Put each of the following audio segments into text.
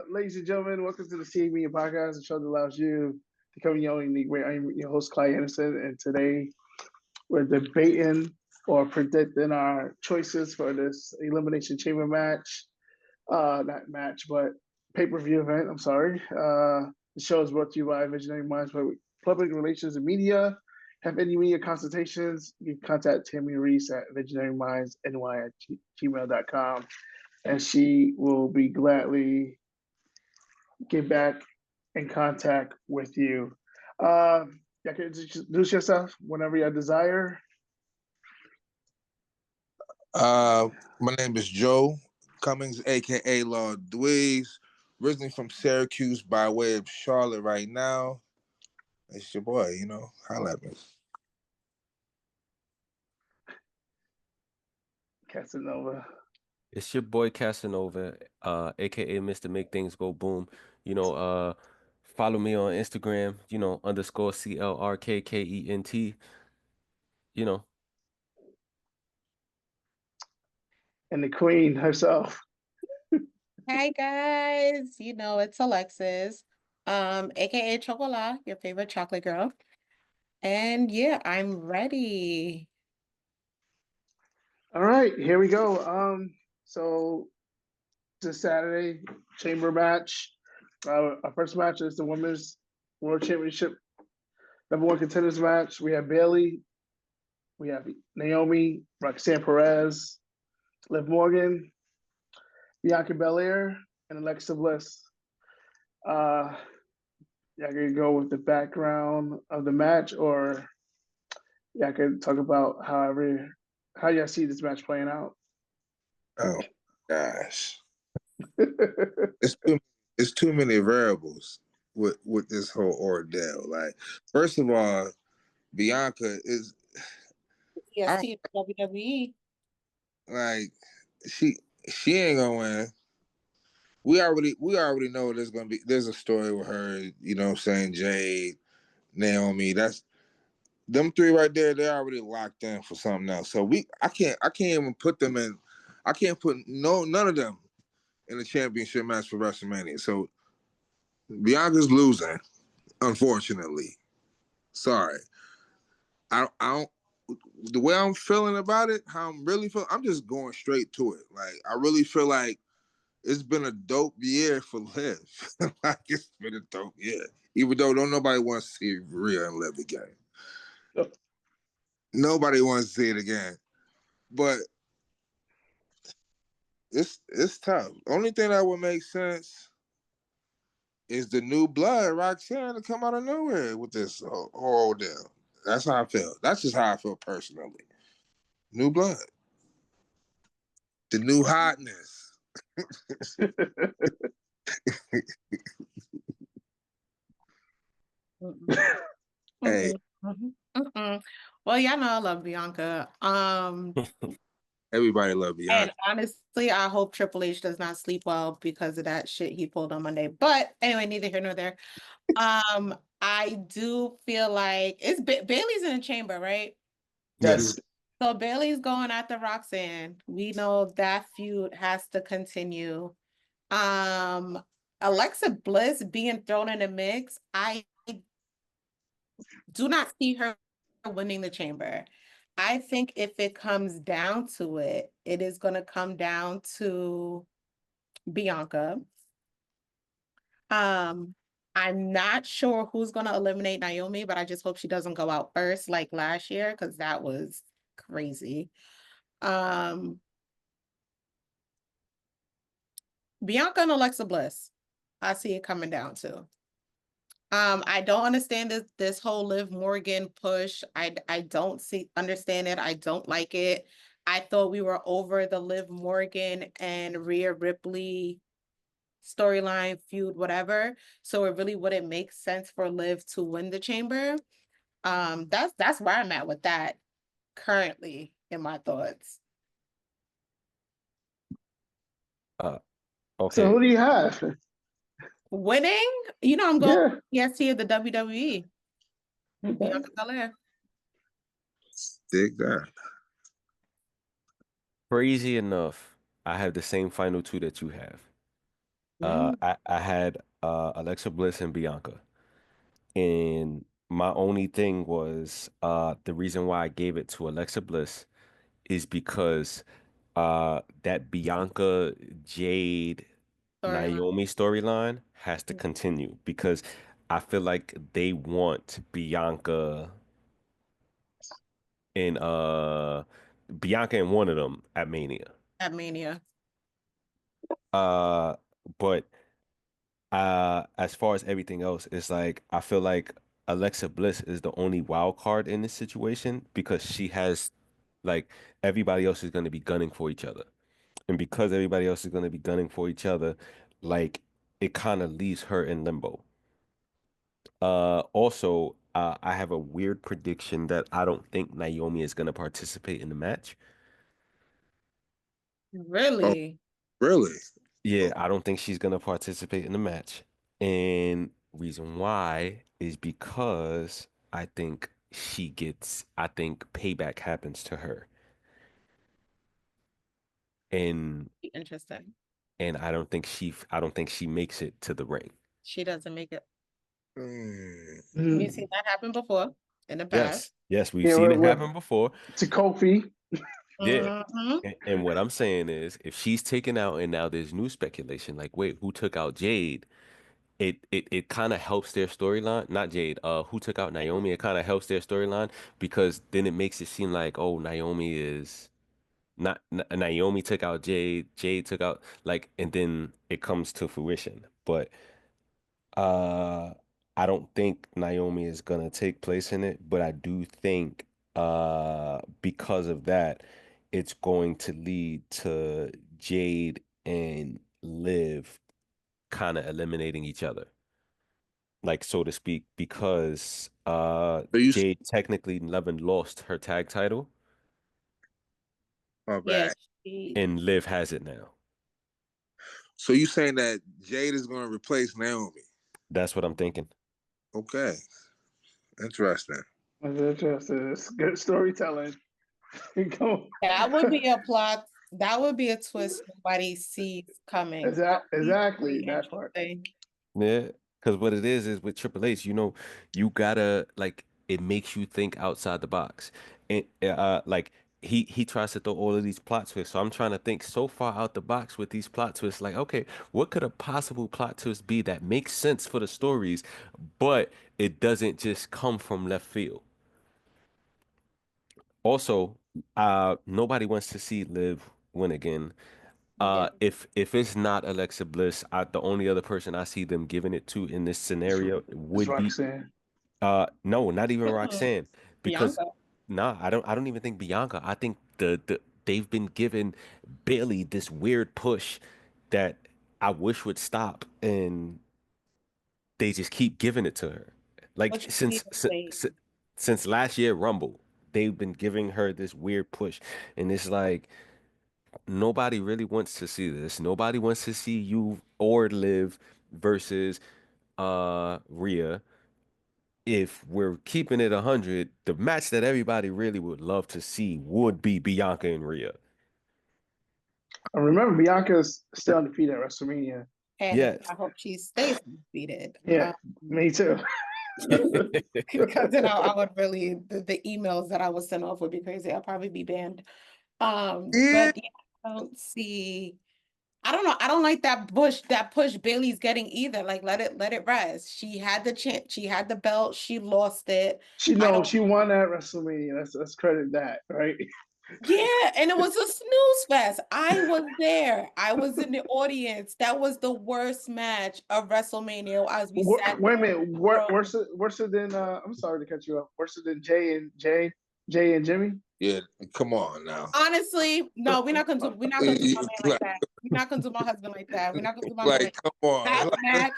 Ladies and gentlemen, welcome to the CAMEDIA Podcast, the show that allows you to come in your own unique way. I'm your host, Clyde Anderson, and today we're debating or predicting our choices for this Elimination Chamber match. Not match, but pay-per-view event. I'm sorry. The show is brought to you by Visionary Minds, Public Relations and Media. Have any media consultations, you can contact Tammy Reese at visionarymindsny@gmail.com, and she will be gladly get back in contact with you. You can introduce yourself whenever you desire. My name is Joe Cummings, aka Lawd Dweez, originally from Syracuse by way of Charlotte right now. It's your boy, holla at me. Casanova. It's your boy Casanova, aka Mr. Make Things Go Boom. Follow me on Instagram, _CLRKKENT. And the queen herself. Hi guys, it's Alexis, aka Chocolat, your favorite chocolate girl. And yeah, I'm ready. All right, here we go. So this Saturday chamber match. Our first match is the Women's World Championship #1 contenders match. We have Bayley, we have Naomi, Roxanne Perez, Liv Morgan, Bianca Belair, and Alexa Bliss. Y'all can go with the background of the match, or y'all can talk about how y'all see this match playing out. Oh gosh, it's too many variables with this whole ordeal. Like, first of all, Bianca is WWE. Like, she ain't gonna win. We already know there's a story with her, Jade, Naomi. That's them three right there, they're already locked in for something else. So I can't even put them in. I can't put none of them in the championship match for WrestleMania. So Bianca's losing, unfortunately. Sorry. I don't the way I'm feeling about it, how I'm really feeling, I'm just going straight to it. Like, I really feel like it's been a dope year for Liv. Like, it's been a dope year. Even though don't nobody wants to see Rhea and Liv again. Nobody wants to see it again. But it's tough. Only thing that would make sense is the new blood, Roxanne, to come out of nowhere with this whole deal. That's how I feel. That's just how I feel personally. New blood. The new hotness. Hey. Well, y'all know I love Bianca. Everybody love Bianca. And honestly, I hope Triple H does not sleep well because of that shit he pulled on Monday. But anyway, neither here nor there. I do feel like it's Bailey's in the chamber, right? Yes. So Bailey's going after Roxanne. We know that feud has to continue. Alexa Bliss being thrown in the mix. I do not see her winning the chamber. I think if it comes down to it, it is going to come down to Bianca. I'm not sure who's going to eliminate Naomi, but I just hope she doesn't go out first like last year, because that was crazy. Bianca and Alexa Bliss, I see it coming down to. I don't understand this whole Liv Morgan push. I don't understand it. I don't like it. I thought we were over the Liv Morgan and Rhea Ripley storyline, feud, whatever. So it really wouldn't make sense for Liv to win the chamber. That's where I'm at with that currently in my thoughts. Okay. So who do you have? Winning? I'm going EST of the WWE. Bianca Belair. Dig that. Crazy enough, I have the same final two that you have. Mm. I had Alexa Bliss and Bianca. And my only thing was the reason why I gave it to Alexa Bliss is because that Bianca Jade Storyline. Naomi storyline has to continue because I feel like they want and Bianca and one of them at Mania. At Mania. Uh but as far as everything else, it's like I feel like Alexa Bliss is the only wild card in this situation because she has like everybody else is going to be gunning for each other. And because everybody else is going to be gunning for each other, like it kind of leaves her in limbo. Also, I have a weird prediction that I don't think Naomi is going to participate in the match. Oh, Really? really? Yeah, I don't think she's going to participate in the match. And reason why is because I think payback happens to her. And Interesting. I don't think she makes it to the ring. She doesn't make it. Mm. We've seen that happen before in the past. Yes, we've Yeah, seen it with happen before. to Kofi. Yeah. Mhm. And what I'm saying is if she's taken out and now there's new speculation, like, wait, who took out Jade? It kind of helps their storyline. Not Jade, who took out Naomi? It kind of helps their storyline because then it makes it seem like, oh, Naomi is not Naomi took out Jade, Jade took out like, and then it comes to fruition. But uh, I don't think Naomi is gonna take place in it, but I do think because of that, it's going to lead to Jade and Liv kind of eliminating each other, like so to speak, because So you, Jade technically never lost her tag title my Yeah, bad. she and Liv has it now. So you saying that Jade is going to replace Naomi? That's what I'm thinking. Okay, interesting. That's interesting. It's good storytelling. Go. that would be a plot. That would be a twist nobody sees coming. That would be Exactly very that part. interesting. Yeah, because what it is with Triple H, you gotta like it makes you think outside the box, and like he tries to throw all of these plot twists. So I'm trying to think so far out the box with these plot twists. Like, okay, what could a possible plot twist be that makes sense for the stories, but it doesn't just come from left field? Also, nobody wants to see Liv win again. Yeah. If it's not Alexa Bliss, the only other person I see them giving it to in this scenario It's would be Roxanne. no, not even Mm-mm. Roxanne, because Bianca. nah, I don't even think Bianca. I think they've been given Bailey this weird push that I wish would stop, and they just keep giving it to her. Like What you mean wait? since last year Rumble, they've been giving her this weird push, and it's like nobody really wants to see this. Nobody wants to see you or Liv versus Rhea. If we're keeping it 100, the match that everybody really would love to see would be Bianca and Rhea. I remember Bianca's still undefeated at WrestleMania. And Yes. I hope she stays undefeated. Yeah, me too. Because then I would really the emails that I would send off would be crazy. I'll probably be banned. Yeah. But yeah, I don't see. I don't know. I don't like that push Bailey's getting either. Like let it rest. She had the chance, she had the belt, she lost it. I don't She won at WrestleMania. Let's credit that, right? Yeah, and it was a snooze fest. I was there. I was in the audience. That was the worst match of WrestleMania as we sat Wait a there in minute. the room. Worse than I'm sorry to cut you off. Worse than Jay and Jimmy. Yeah, come on now. Honestly, no, we're not gonna do my man like Like, that. We're not gonna do my husband like that. We're not gonna do my man like, like come on. that match.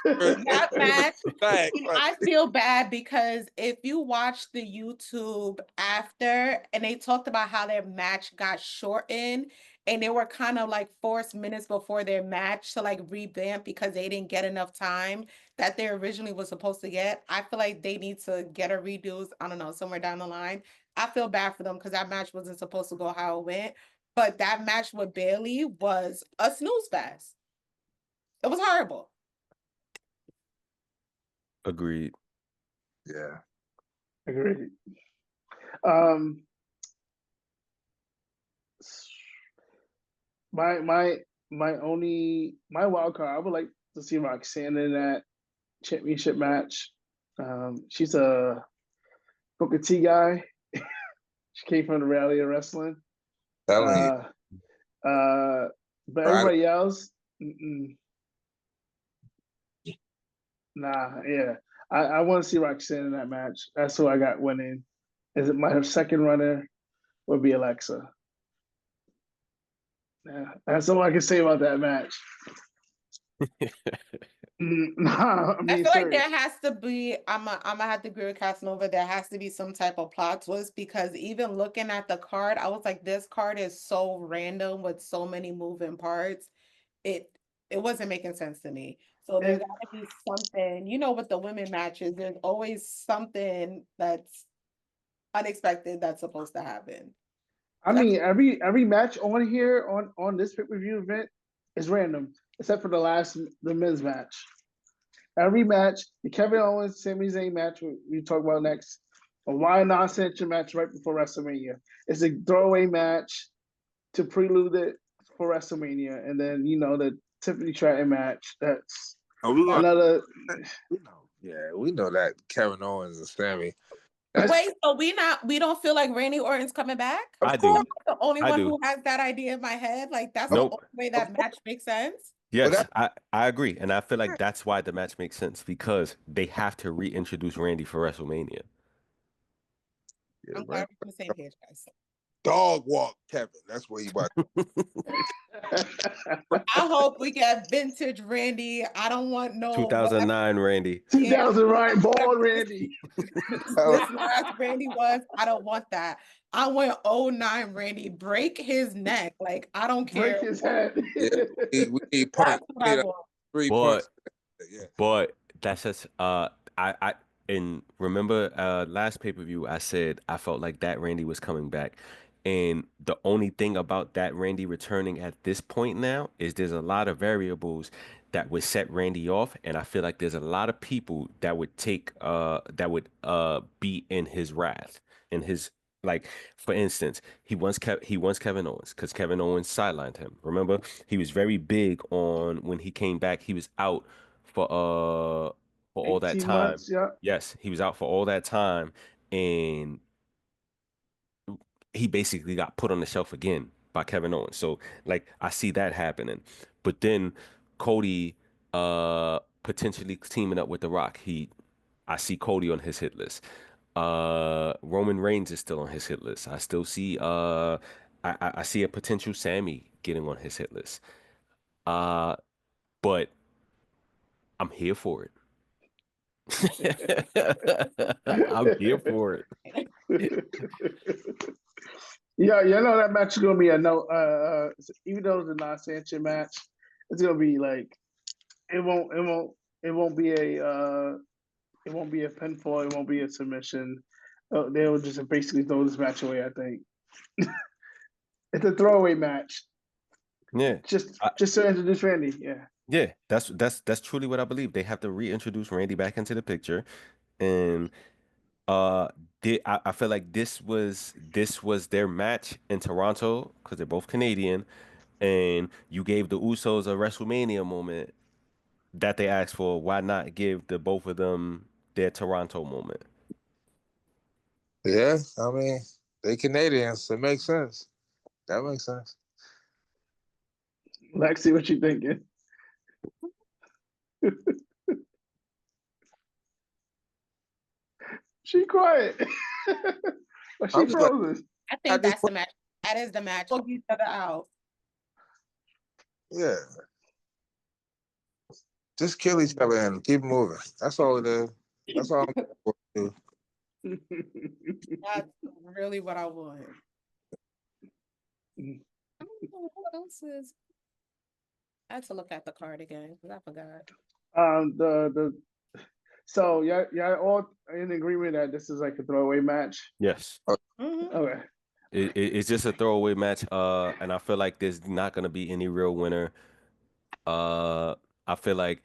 That match. Like, I feel bad because if you watch the YouTube after and they talked about how their match got shortened and they were kind of like forced minutes before their match to like revamp because they didn't get enough time that they originally was supposed to get. I feel like they need to get a redo, I don't know, somewhere down the line. I feel bad for them because that match wasn't supposed to go how it went. But that match with Bailey was a snooze fest. It was horrible. Agreed. Yeah. Agreed. My wild card, I would like to see Roxanne in that championship match. She's a Booker T guy. She came from the Rally of Wrestling. Telling you. But everybody else, nah, yeah. I want to see Roxanne in that match. That's who I got winning. Is it my second runner would be Alexa. Yeah, that's all I can say about that match. Nah, I feel like there has to be, I'm gonna have to agree with Casanova, there has to be some type of plot twist, because even looking at the card, I was like, this card is so random with so many moving parts. It wasn't making sense to me. So there's gotta be something, you know, with the women matches, there's always something that's unexpected that's supposed to happen. I mean, every match on here on this pay-per-view event is random, except for the men's match. Every match, the Kevin Owens, Sami Zayn match we talk about next, a why not censure match right before WrestleMania. It's a throwaway match to prelude it for WrestleMania, and then the Tiffany Stratton match. That's another. We know that Kevin Owens and Sami. Wait, so we don't feel like Randy Orton's coming back? I do. I'm the only one do. who has that idea in my head. Like that's Nope. the only way that match makes sense. Yes, I agree. And I feel like that's why the match makes sense, because they have to reintroduce Randy for WrestleMania. Yeah, I'm glad we're on the same page, guys. Dog walk Kevin. That's what you about. I hope we get vintage Randy. I don't want no 2009 Randy. 2000 right, bald Randy. This last Randy was. I don't want that. I want 09 Randy. Break his neck. Like I don't care. Break his head. We need punch. Three punts. But that's just and remember last pay-per-view I said I felt like that Randy was coming back. And the only thing about that Randy returning at this point now is there's a lot of variables that would set Randy off, and I feel like there's a lot of people that would be in his wrath, in his, like, for instance, he wants Kevin Owens because Kevin Owens sidelined him. Remember, he was very big on when he came back. He was out for all that time. Months, yeah. Yes, he was out for all that time, and he basically got put on the shelf again by Kevin Owens. So like I see that happening. But then Cody potentially teaming up with The Rock. I see Cody on his hit list. Roman Reigns is still on his hit list. I still see I see a potential Sami getting on his hit list. But I'm here for it. I'm here for it. Yeah, that match is gonna be a no. Even though it's a non-sanction match, it's gonna be like it won't be a pinfall. It won't be a submission. They will just basically throw this match away. I think it's a throwaway match. Yeah, just to introduce Randy. Yeah. Yeah, that's truly what I believe. They have to reintroduce Randy back into the picture, and I feel like this was their match in Toronto because they're both Canadian, and you gave the Usos a WrestleMania moment that they asked for. Why not give the both of them their Toronto moment? Yeah, I mean, they Canadians. It makes sense. That makes sense. Lexii, what you thinking? She quiet. But she frozen. I think that's the match. That is the match. We'll get each other out. Yeah. Just kill each other and keep moving. That's all it is. That's all I'm going to do. That's really what I want. I don't know what else is. I had to look at the card again because I forgot. So y'all all in agreement that this is like a throwaway match? Yes. Mm-hmm. Okay. It's just a throwaway match. And I feel like there's not gonna be any real winner. I feel like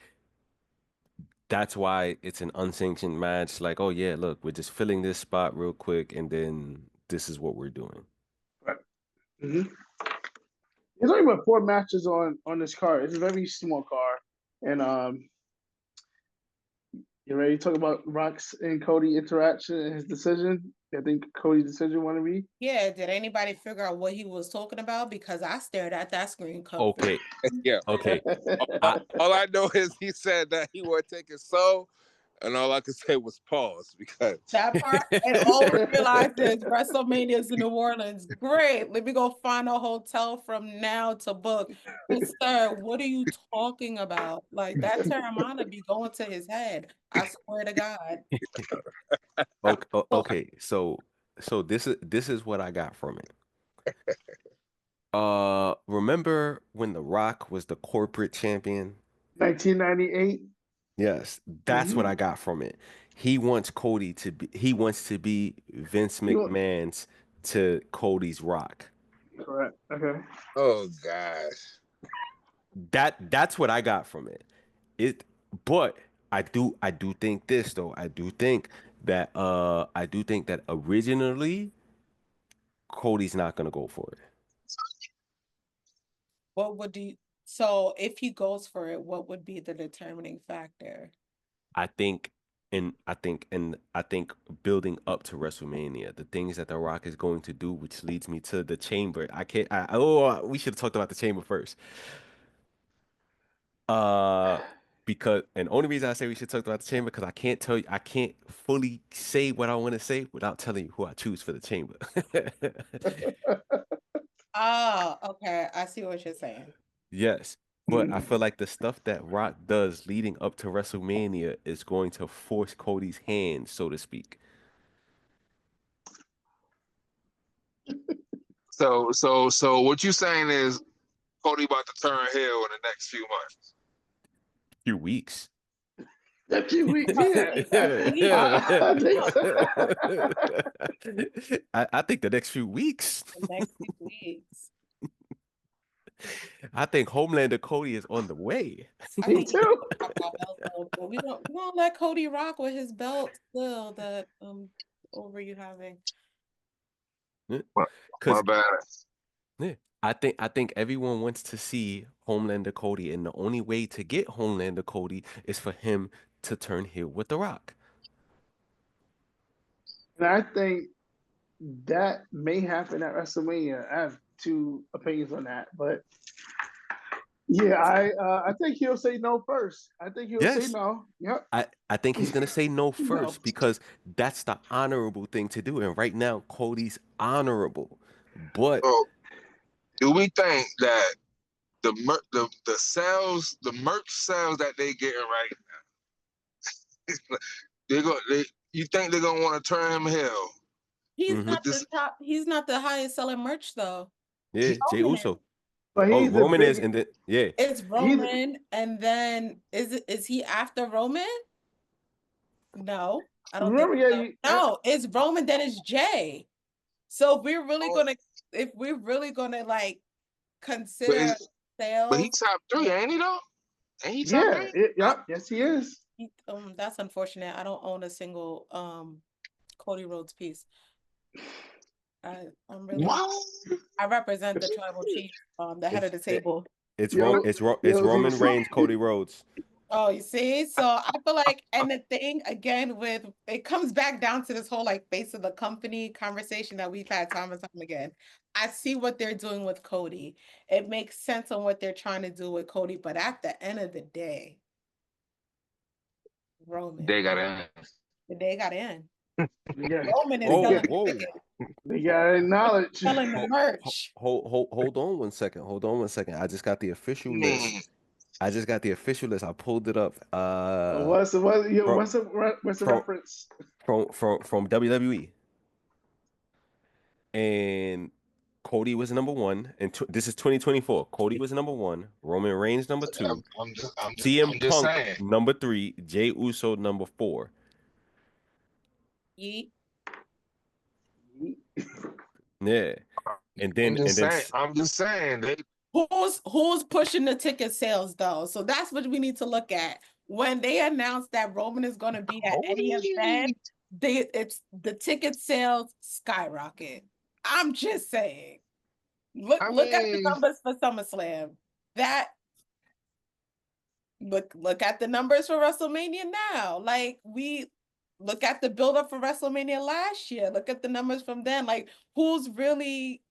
that's why it's an unsanctioned match. Like, oh yeah, look, we're just filling this spot real quick, and then this is what we're doing. Right. Mm-hmm. There's only about 4 matches on this card. It's a very small card, and you ready to talk about Rock's and Cody interaction and his decision? I think Cody's decision want to be. Yeah, did anybody figure out what he was talking about? Because I stared at that screen. Okay, Yeah. okay. All I know is he said that he would take his soul, and all I could say was pause because That part, and all we realized is WrestleMania is in New Orleans. Great. Let me go find a hotel from now to book. But sir, what are you talking about? Like that Terramana be going to his head. I swear to God. Okay, so this is what I got from it. Remember when The Rock was the corporate champion? 1998. Yes, that's what I got from it. He wants he wants to be Vince McMahon's to Cody's Rock. Correct. Okay. oh gosh. That's what I got from it. But I do think this though. I do think that originally Cody's not gonna go for it. What would you so if he goes for it, what would be the determining factor? I think building up to WrestleMania, the things that The Rock is going to do, which leads me to the Chamber. We should have talked about the Chamber first. Because and only reason I say we should talk about the Chamber because I can't fully say what I want to say without telling you who I choose for the Chamber. Oh, okay. I see what you're saying. Yes. But I feel like the stuff that Rock does leading up to WrestleMania is going to force Cody's hand, so to speak. So what you saying is Cody about to turn heel in the next few months? Few weeks. A few weeks, yeah. I think the next few weeks. The next few weeks. I think Homelander Cody is on the way. I think we don't let Cody rock with his belt still that over you having. My bad. Yeah, I think everyone wants to see Homelander Cody, and the only way to get Homelander Cody is for him to turn heel with The Rock. And I think that may happen at WrestleMania. I have 2 opinions on that, but yeah, I think he'll say no first. I think he'll say no. Yep. I think he's gonna say no first No. because that's the honorable thing to do, and right now Cody's honorable, but So, do we think that the merch sales that they getting right now, you think they're gonna want to turn him heel? He's not the top. He's not the highest selling merch though. Yeah, Jey Uso. But he's Roman is, and then it's Roman, and then is he after Roman? No, I don't think so. No, it's Roman, then it's Jay. So if we're really gonna like consider sales, but he top 3, ain't he though? Ain't he top 3? Yep, yes he is. That's unfortunate. I don't own a single Cody Rhodes piece. I'm really. What? I represent the tribal chief, the head of the table. It's Roman Reigns, Cody Rhodes. Oh, you see? So I feel like, and the thing again with it comes back down to this whole like face of the company conversation that we've had time and time again. I see what they're doing with Cody. It makes sense on what they're trying to do with Cody, but at the end of the day, Roman. They got in. They got in. Yeah. Roman is selling the They got acknowledge. Selling the merch. Hold on one second. I just got the official list. I pulled it up. What's the reference? From WWE. And Cody was number 1, and this is 2024. Cody was number 1, Roman Reigns number 2, CM Punk number 3, Jey Uso number 4. Yeet. Yeah, and then I'm just saying Who's pushing the ticket sales though? So that's what we need to look at. When they announced that Roman is going to be at any event, the ticket sales skyrocket. I'm just saying. Look at the numbers for SummerSlam. Look at the numbers for WrestleMania now. Like, we look at the build-up for WrestleMania last year. Look at the numbers from then. Like, who's really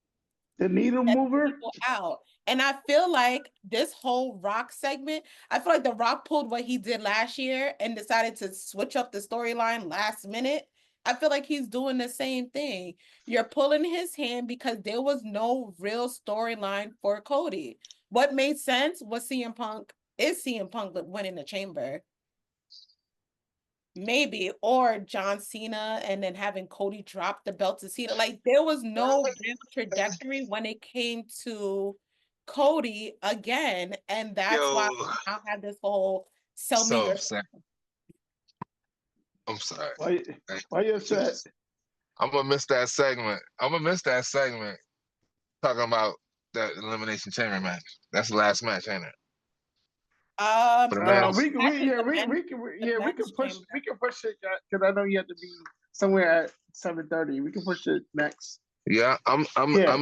the needle mover out? And I feel like this whole Rock segment, I feel like The Rock pulled what he did last year and decided to switch up the storyline last minute. I feel like he's doing the same thing. You're pulling his hand because there was no real storyline for Cody. What made sense was CM Punk winning the Chamber. Maybe, or John Cena and then having Cody drop the belt to Cena. Like, there was no real trajectory when it came to Cody again, and that's why we now have this whole sell me your. I'm sorry. Why you upset? I'm gonna miss that segment. Talking about that Elimination Chamber match. That's the last match, ain't it? We can push it because I know you have to be somewhere at 7:30. We can push it next. Yeah, I'm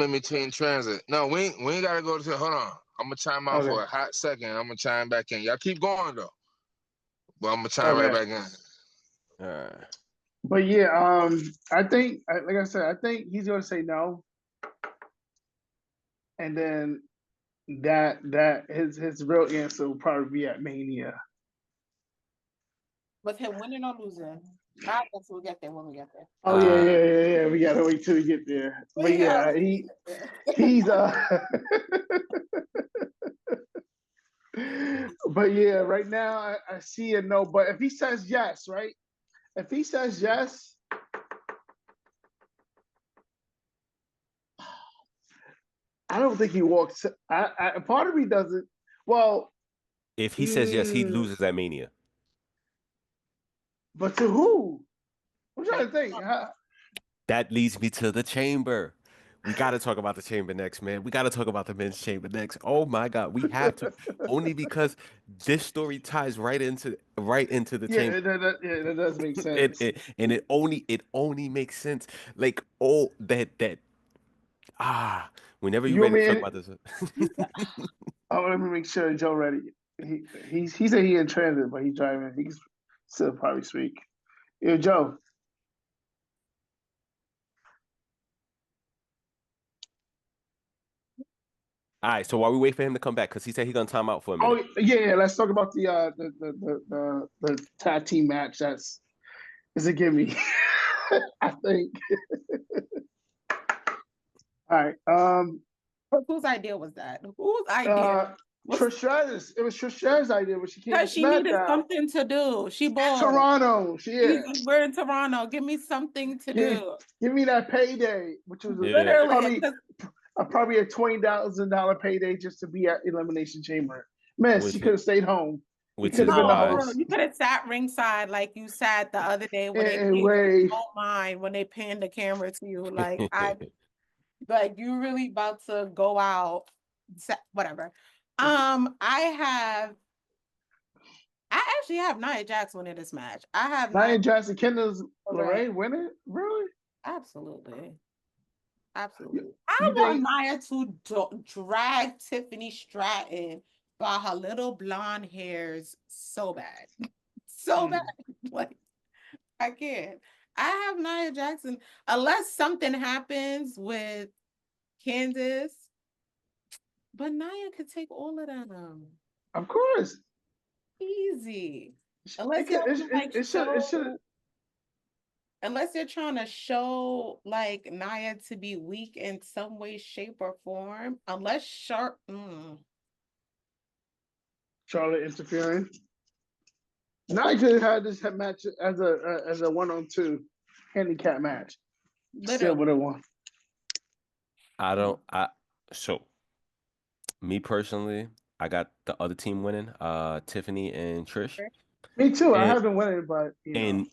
in between transit. No, we ain't gotta go to. Hold on, I'm gonna chime out for a hot second. I'm gonna chime back in. Y'all keep going though, but I'm gonna chime right back in. But yeah, I think, like I said, I think he's gonna say no, and then that his real answer will probably be at Mania. With him winning or losing, I guess we'll get there when we get there. Oh yeah. We gotta wait till we get there. But yeah, he's But yeah, right now I see a no. But if he says yes, right? If he says yes, I don't think he walks. Part of me doesn't. Well, if he says yes, he loses at Mania. But to who? I'm trying to think. That leads me to the Chamber. We got to talk about the Chamber next, man. We got to talk about the Men's Chamber next. Oh my God, we have to. Only because this story ties right into the Chamber. That does make sense. And it only makes sense. Like, whenever you're ready to talk about this. Let me make sure Joe ready. He said he in transit, but he's driving. He can still probably speak. Yeah, Joe. All right, so while we wait for him to come back, because he said he's gonna time out for a minute. Oh yeah, let's talk about the tag team match. Is a gimme. I think. All right. Whose idea was that? Whose idea? Trish Stratus. It was Trish Stratus' idea when she came. Because she needed something to do. She bought Toronto. We're in Toronto. Give me something to do. Give me that payday, which was literally probably a $20,000 payday just to be at Elimination Chamber. Man, she could have stayed home. You could have sat ringside like you sat the other day when don't mind when they panned the camera to you. Like you really about to go out. Whatever. I actually have Nia Jax winning this match. I have Nia Jax and Candice LeRae winning? Really? Absolutely. I want Nia to drag Tiffany Stratton by her little blonde hairs so bad. So bad. Like, I can't. I have Nia Jackson. Unless something happens with Candice, but Nia could take all of them. Of course. Easy. Unless you're trying to show like Nia to be weak in some way, shape, or form. Unless Charlotte interfering. Nia could have had this match as a 1-on-2 handicap match. Literally. Still would have won. So me personally, I got the other team winning, Tiffany and Trish. Me too. I haven't winning, but and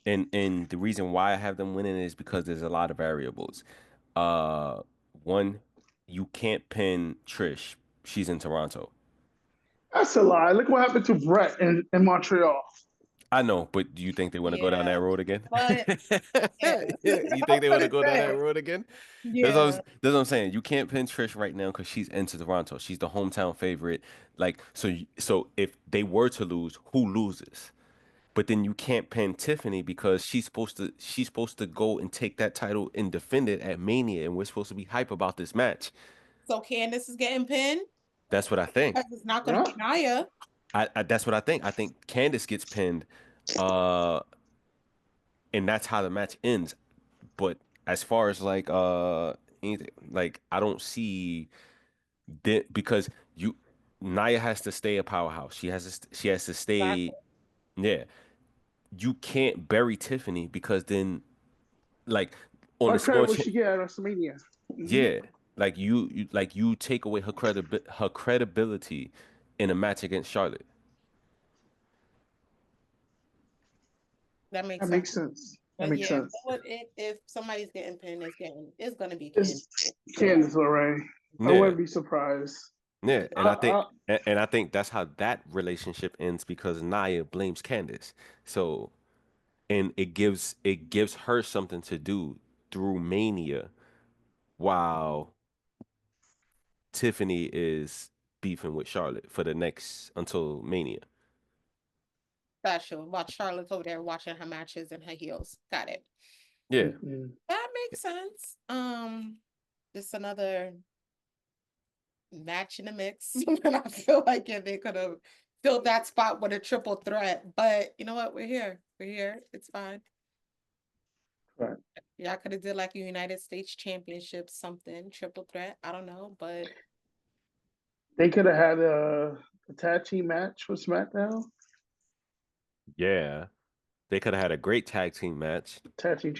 the reason why I have them winning is because there's a lot of variables. One, you can't pin Trish she's in Toronto. That's a lie. Look what happened to Brett in Montreal. I know, but do you think they want to go down that road again? But You think they want to go down that road again? Yeah. That's what I'm saying. You can't pin Trish right now because she's into Toronto. She's the hometown favorite. Like, so if they were to lose, who loses? But then you can't pin Tiffany because she's supposed to go and take that title and defend it at Mania, and we're supposed to be hype about this match. So Candace is getting pinned. That's what I think. It's not going to be Nia. That's what I think. I think Candace gets pinned, and that's how the match ends. But as far as like anything, like I don't see that because Nia has to stay a powerhouse. She has to stay. Exactly. Yeah, you can't bury Tiffany because then, like on What the small, credit will she get at WrestleMania? yeah, like you take away her credibility in a match against Charlotte. That makes That sense. makes sense. That But makes yeah, sense. what if somebody's getting pinned, it's gonna be Candace. It's Candice LeRae. I Yeah, wouldn't be surprised. yeah, and I, I think that's how that relationship ends because Nia blames Candace. So, and it gives her something to do through Mania while Tiffany is beefing with Charlotte for the next until Mania. That's true. While Charlotte's over there watching her matches in her heels. Got it. Yeah. That makes sense. Just another match in the mix. And I feel like they could have filled that spot with a triple threat. But you know what? We're here. We're here. It's fine. Right. Y'all could have did like a United States Championship something, triple threat. I don't know, but They could have had a tag team match with SmackDown. Yeah. They could have had a great tag team match. Tag team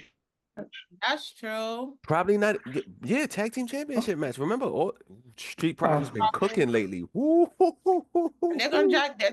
match. that's true. Probably not. Yeah, tag team championship match. Remember, all Street Profits been cooking lately. They're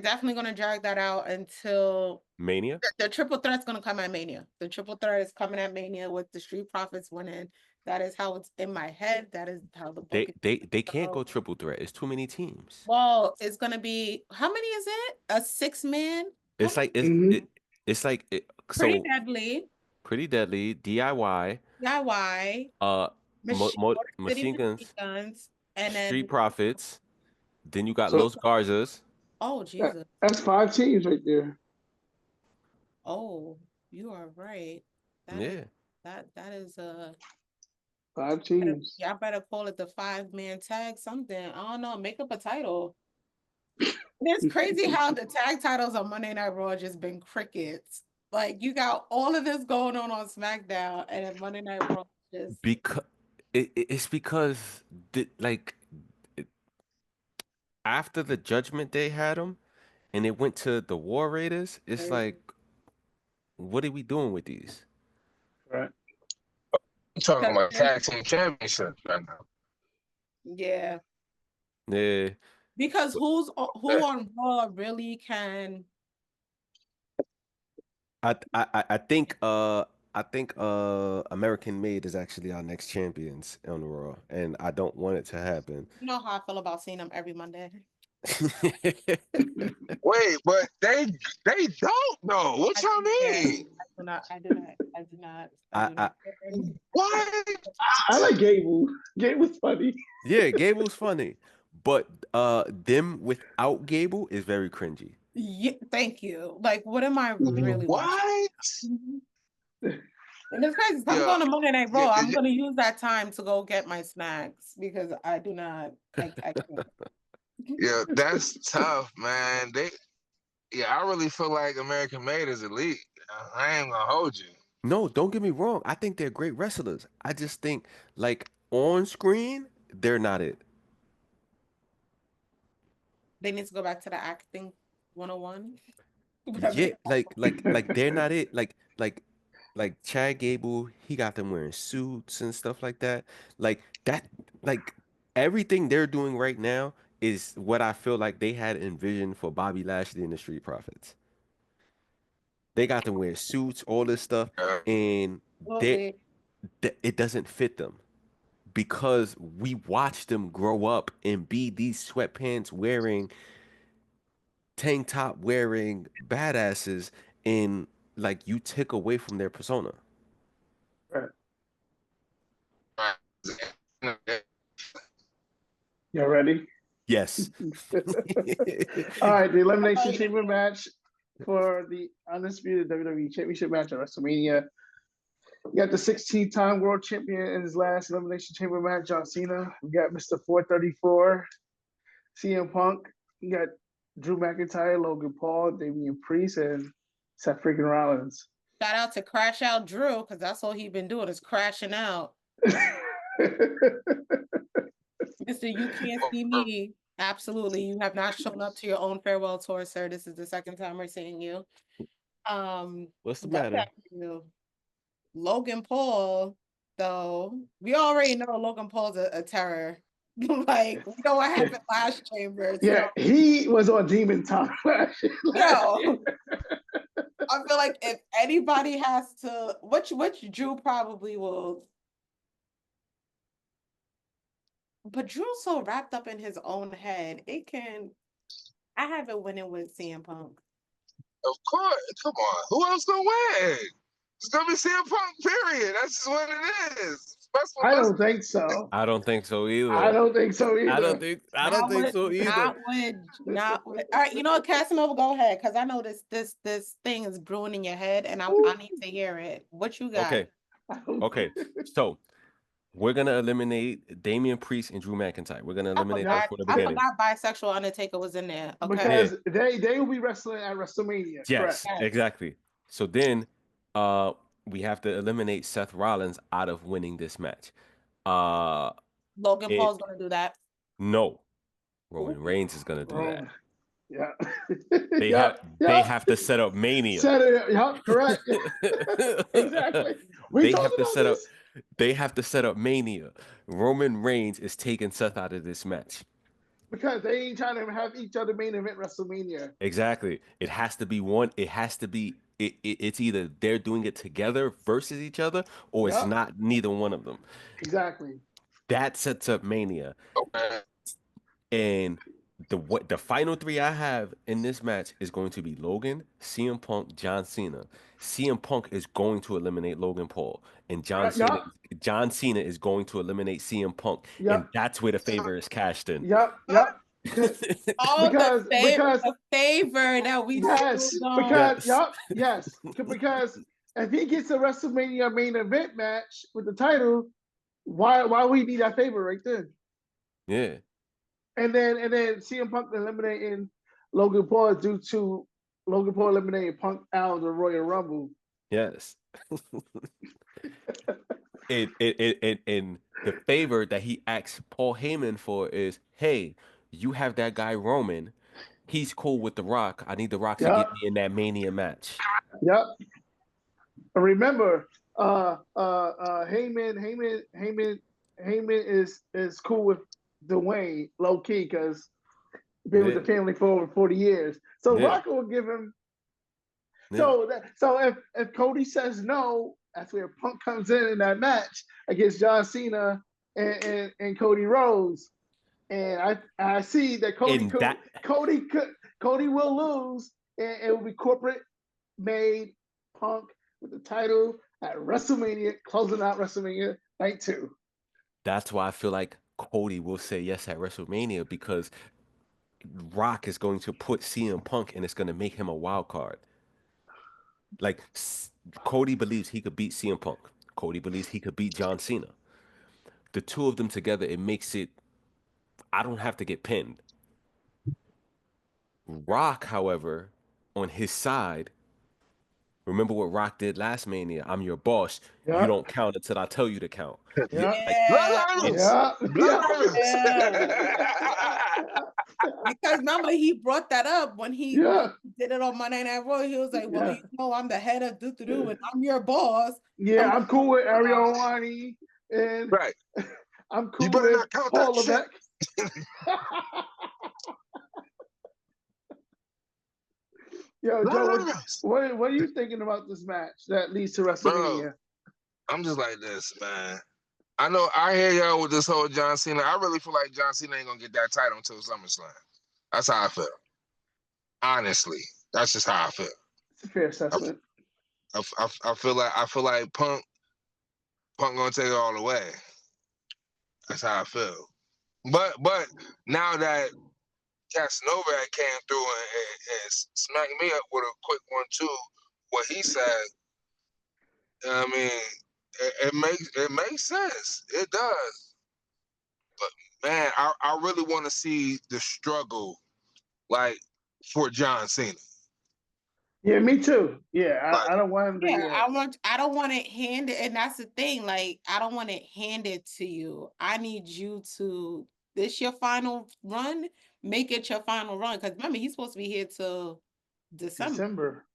definitely gonna drag that out until Mania. the triple threat's gonna come at Mania. The triple threat is coming at Mania with the Street Profits winning. That is how it's in my head. That is how the book They can't go triple threat. It's too many teams. Well, it's gonna be how many is it? A 6-man? It's like it's like Pretty so deadly. pretty deadly. DIY. DIY. Machine guns. And then Street Profits. Then you got So- Los Garzas. oh Jesus. That's 5 teams right there. Oh, you are right. Yeah. That is 5 teams. y'all better call it the 5-man tag something. I don't know. Make up a title. It's crazy how the tag titles on Monday Night Raw just been crickets. Like you got all of this going on SmackDown, and then Monday Night Raw just Because it's because after the Judgment Day had them, and it went to the War Raiders. It's like, what are we doing with these? Right. I'm talking about tag team championship right now. yeah. Yeah. Because who on Raw really can? I think American Made is actually our next champions on the Raw, and I don't want it to happen. You know how I feel about seeing them every Monday. Wait, but they don't know. What y'all mean? I do not. What? I like Gable. Gable's funny. Yeah, Gable's funny, but them without Gable is very cringy. Yeah, thank you. Like, what am I really What? watching? And it's crazy. I'm going to Monday Night Raw. I'm going to use that time to go get my snacks because I do not. I can't. Yeah, that's tough, man. I really feel like American Made is elite. I ain't gonna hold you. No, don't get me wrong. I think they're great wrestlers. I just think, like, on screen, they're not it. They need to go back to the acting 101. Yeah, like they're not it. Like Chad Gable, he got them wearing suits and stuff like that. Like everything they're doing right now is what I feel like they had envisioned for Bobby Lashley and the Street Profits. They got them wearing suits, all this stuff, and it doesn't fit them. because we watched them grow up and be these sweatpants wearing, tank top wearing badasses, and like you took away from their persona. Right. You ready? Yes. All right, the Elimination Chamber match for the undisputed WWE Championship match at WrestleMania. You got the 16-time world champion in his last Elimination Chamber match, John Cena. We got Mr. 434, CM Punk. You got Drew McIntyre, Logan Paul, Damian Priest, and Seth freaking Rollins. Shout out to Crash Out Drew, because that's all he's been doing is crashing out. Mr. You Can't See Me. Absolutely. You have not shown up to your own farewell tour, sir. This is the second time we're seeing you. What's the matter? Logan Paul, though, we already know Logan Paul's a terror. Like, we know what happened last chamber. Yeah, he was on Demon Time last year. Yo, I feel like if anybody has to, which Drew probably will. But Drew's so wrapped up in his own head, I have it winning with CM Punk. Of course, come on. Who else gonna win? It's gonna be CM Punk. Period. That's just what it is. I don't think so. I don't think so either. I don't think so either. I don't think so either. Not with. All right, you know what, Casanova, go ahead, because I know this thing is brewing in your head, and I need to hear it. What you got? Okay. So we're gonna eliminate Damian Priest and Drew McIntyre. We're gonna eliminate them for the beginning. I forgot Bisexual Undertaker was in there. Okay. Because they will be wrestling at WrestleMania. Yes, correct? exactly. So then we have to eliminate Seth Rollins out of winning this match. Logan Paul's gonna do that. No. Roman Reigns is gonna do that. Yeah. They have to set up Mania. Correct. Exactly. They have to set up Mania. Roman Reigns is taking Seth out of this match. Because they ain't trying to have each other main event WrestleMania. Exactly. It has to be one. It has to be. It's either they're doing it together versus each other, or it's not neither one of them. Exactly. That sets up Mania. And the final three I have in this match is going to be Logan, CM Punk, John Cena. CM Punk is going to eliminate Logan Paul, and John Cena is going to eliminate CM Punk, and that's where the favor is cashed in. Yep. The favor that we because if he gets a WrestleMania main event match with the title, why we need that favor right then? Yeah. And then CM Punk eliminating Logan Paul due to Logan Paul eliminating Punk out of the Royal Rumble. Yes. And the favor that he asks Paul Heyman for is, hey, you have that guy Roman. He's cool with The Rock. I need The Rock to get me in that Mania match. Yep. Remember, Heyman is cool with Dwayne, low key, because been with the family for over 40 years. So Rock will give him. So if Cody says no, that's where Punk comes in that match against John Cena and Cody Rhodes. And I see that Cody will lose, and it will be corporate made Punk with the title at WrestleMania, closing out WrestleMania Night 2. That's why I feel like Cody will say yes at WrestleMania, because Rock is going to put CM Punk and it's going to make him a wild card. Like, Cody believes he could beat CM Punk. Cody believes he could beat John Cena. The two of them together, it makes it, I don't have to get pinned. Rock, however, on his side, remember what Rock did last Mania? I'm your boss. You don't count until I tell you to count. Because remember, he brought that up when he did it on Monday Night Raw. He was like, well, you know, I'm the head of do-do-do, and I'm your boss. Yeah, I'm cool with Ariel Wani, and I'm cool with Paul Levesque. Yo, Joe, what are you thinking about this match that leads to WrestleMania? I'm just like this, man. I know I hear y'all with this whole John Cena. I really feel like John Cena ain't gonna get that title until SummerSlam. That's how I feel. Honestly, that's just how I feel. It's a fair assessment. I feel like Punk gonna take it all the way. That's how I feel. But now that Casanova came through and smacked me up with a quick 1-2, what he said, I mean, it makes sense. It does. But man, I really want to see the struggle, like, for John Cena. Yeah, me too. Yeah, I don't want him to. Yeah, I don't want it handed, and that's the thing. Like, I don't want it handed to you. I need you to. This your final run. Make it your final run. Because remember, he's supposed to be here till December.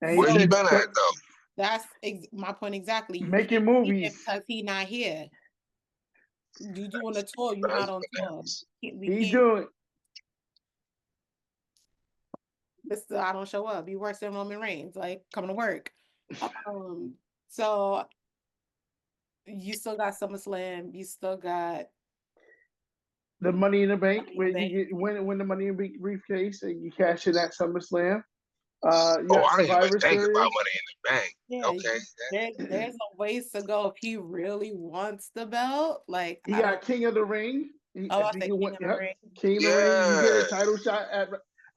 And Where he he's been at though? That's my point exactly. You making can't see him movies. because he's not here. You doing a tour? You're not on tour. He's doing. Mr. I don't show up. He works in Roman Reigns, like coming to work. So you still got SummerSlam. You still got The Money in the Bank, Money in where the you get win the Money in the briefcase and you cash in at SummerSlam. You I got didn't even Survivor think Series. about Money in the Bank. Yeah, Okay. there's a ways to go if he really wants the belt. Like, You got King of the Ring. I think King of the Ring. King of the Ring, you get a title shot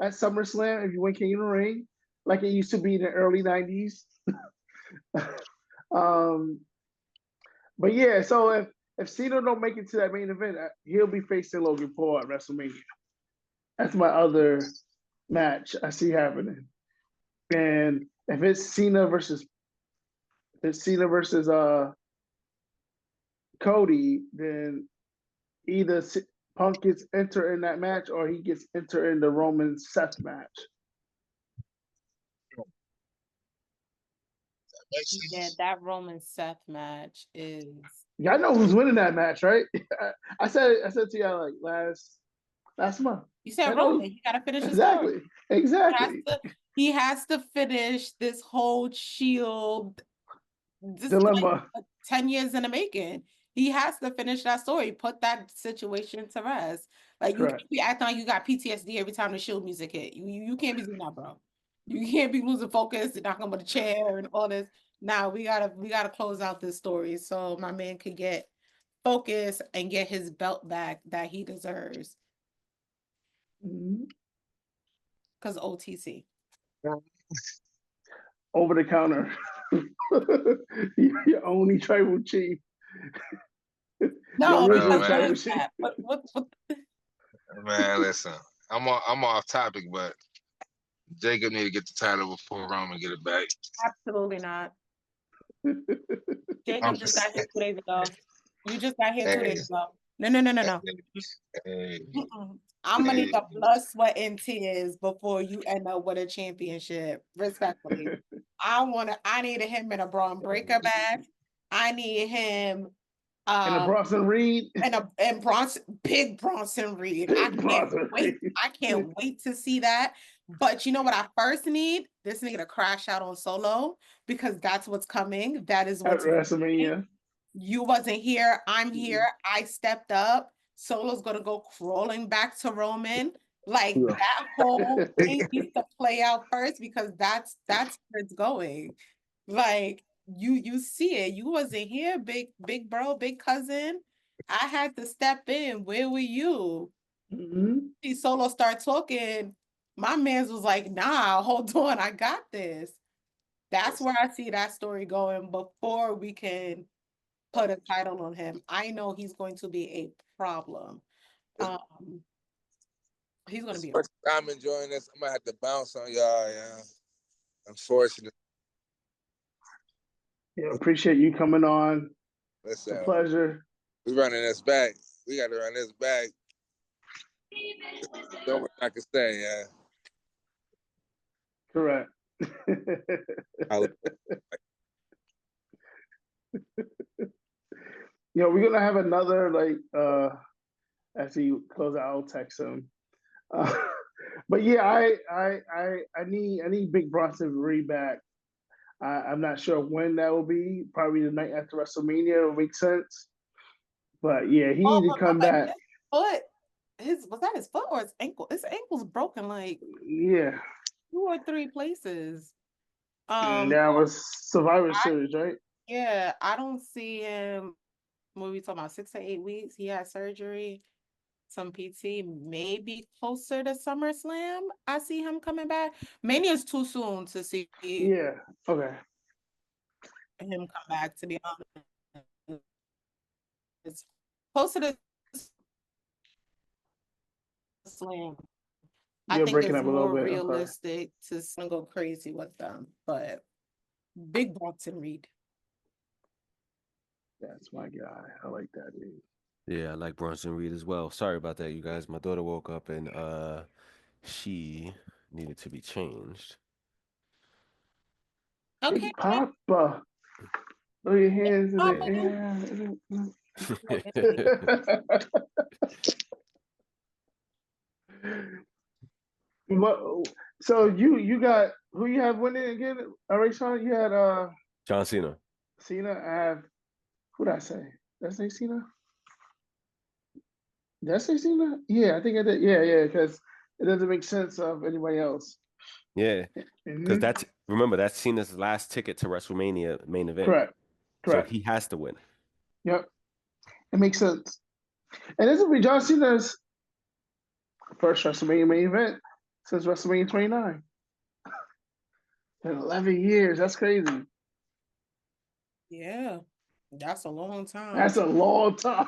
at SummerSlam if you win King of the Ring, like it used to be in the early '90s. But yeah, so if Cena don't make it to that main event, he'll be facing Logan Paul at WrestleMania. That's my other match I see happening. And if it's Cena versus Cody, then either Punk gets entered in that match or he gets entered in the Roman Seth match. Yeah, that Roman Seth match is. Y'all know who's winning that match, right? I said to y'all like last month. You said Roman. He got to finish his exactly. story. Exactly. He has to finish this whole Shield. This Dilemma. Like 10 years in the making. He has to finish that story. Put that situation to rest. Like, you can't be acting like you got PTSD every time the Shield music hit. You can't be doing that, bro. You can't be losing focus and knocking on the chair and all this. Now we gotta close out this story so my man could get focus and get his belt back that he deserves. Because OTC. Over the counter. Your only tribal chief. No, man. What? Man, listen. I'm off topic, but Jacob need to get the title before Roman get it back. Absolutely not. Jacob just got here 2 days ago. You just got here 2 days ago. No. Hey. I'm gonna need the blood, sweat, and tears before you end up with a championship. Respectfully. I needed him in a Braun Breaker match. I need him and a Bronson Reed. And big Bronson Reed. I can't wait to see that. But you know what I first need? This nigga to crash out on Solo, because that's what's coming. That is what's at WrestleMania. You wasn't here. I'm here. I stepped up. Solo's gonna go crawling back to Roman. Like, that whole thing needs to play out first, because that's where it's going. Like, you see it. You wasn't here, big bro, big cousin. I had to step in. Where were you? See Solo start talking. My man's was like, nah, hold on, I got this. That's where I see that story going before we can put a title on him. I know he's going to be a problem. He's going to be. First time enjoying this. I'm gonna have to bounce on y'all. Yeah, unfortunately. Yeah, appreciate you coming on. It's a pleasure. We running this back. We got to run this back. That's what I can say. Yeah. Correct. We're gonna have another, like, as he close out, I'll text him. But yeah, I need Big Bronson Reed back. I'm not sure when that will be. Probably the night after WrestleMania. It'll make sense. But yeah, he Oh, need to come remember back. was that his foot or his ankle? His ankle's broken like Yeah. 2 or 3 places. That was Survivor Series, right? Yeah, I don't see him. What we talking about? 6 to 8 weeks. He had surgery, some PT, maybe closer to SummerSlam. I see him coming back. Mania is too soon to see Yeah. Okay. him come back, to be honest. It's closer to Slam. I You're think breaking it's up a little more bit. I'm sorry. realistic to go crazy with them. But big Bronson Reed. That's my guy. I like that dude. Yeah, I like Bronson Reed as well. Sorry about that, you guys. My daughter woke up and she needed to be changed. Okay. Big Papa. Throw your hands in Papa. the air. But so you got who you have winning again? All right, Sean. You had John Cena. Cena. I have who did I say? Did I say Cena? Did I say Cena? Yeah, I think I did. Yeah, because it doesn't make sense of anybody else. Yeah, because remember that's Cena's last ticket to WrestleMania main event. Correct. So he has to win. Yep, it makes sense. And this will be John Cena's first WrestleMania main event since WrestleMania 29. In 11 years, that's crazy. Yeah, that's a long time. That's a long time.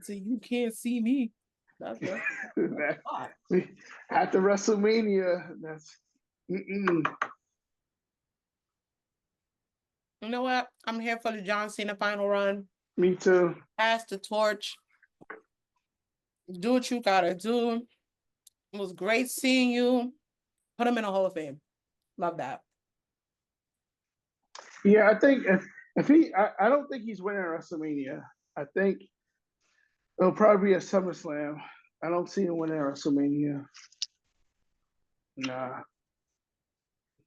So you can't see me. That's After WrestleMania, that's You know what? I'm here for the John Cena final run. Me too. Pass the torch. Do what you gotta do. It was great seeing you. Put him in a Hall of Fame. Love that. Yeah, I think if he, I don't think he's winning WrestleMania. I think it'll probably be a SummerSlam. I don't see him winning WrestleMania. Nah.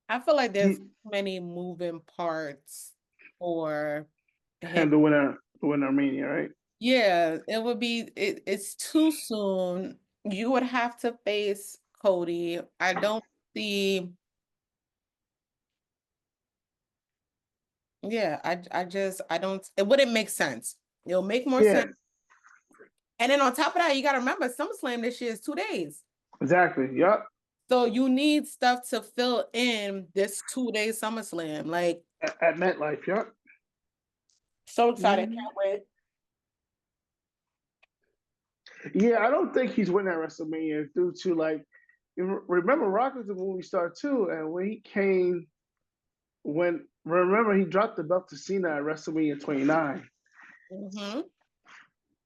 I feel like there's too many moving parts for him to win Mania, right? Yeah, it would be. It's too soon. You would have to face Cody. I don't see. Yeah, I don't. It wouldn't make sense. It'll make more sense. And then on top of that, you got to remember SummerSlam this year is 2 days. Exactly. Yep. So you need stuff to fill in this 2-day SummerSlam, like at MetLife. Yep. So excited! Can't wait. Yeah, I don't think he's winning at WrestleMania due to like. Remember, Rock was the movie star too, and when he came, remember he dropped the belt to Cena at WrestleMania 29. Mm-hmm.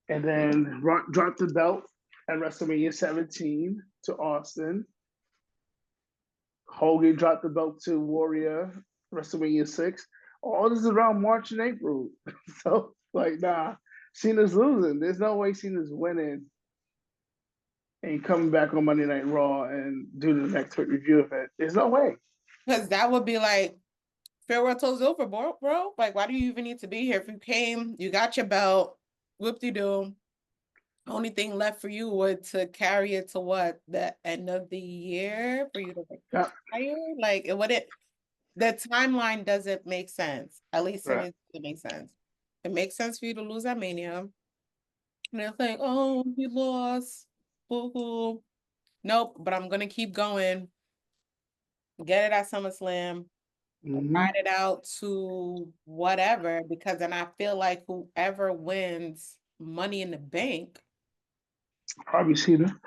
And then Rock dropped the belt at WrestleMania 17 to Austin. Hogan dropped the belt to Warrior, WrestleMania 6. All this is around March and April. So, like, nah, Cena's losing. There's no way Cena's winning and coming back on Monday Night Raw and do the next review of it. There's no way. Because that would be like, farewell toes over, bro. Like, why do you even need to be here? If you came, you got your belt, whoop-de-doo. Only thing left for you was to carry it to what? The end of the year for you to retire? Like, it wouldn't, the timeline doesn't make sense. At least to me, it doesn't make sense. It makes sense for you to lose at Mania. And they'll think, oh, he lost. Boo-hoo. Nope, but I'm going to keep going. Get it at SummerSlam. Ride it out to whatever, because then I feel like whoever wins Money in the Bank, probably Cena.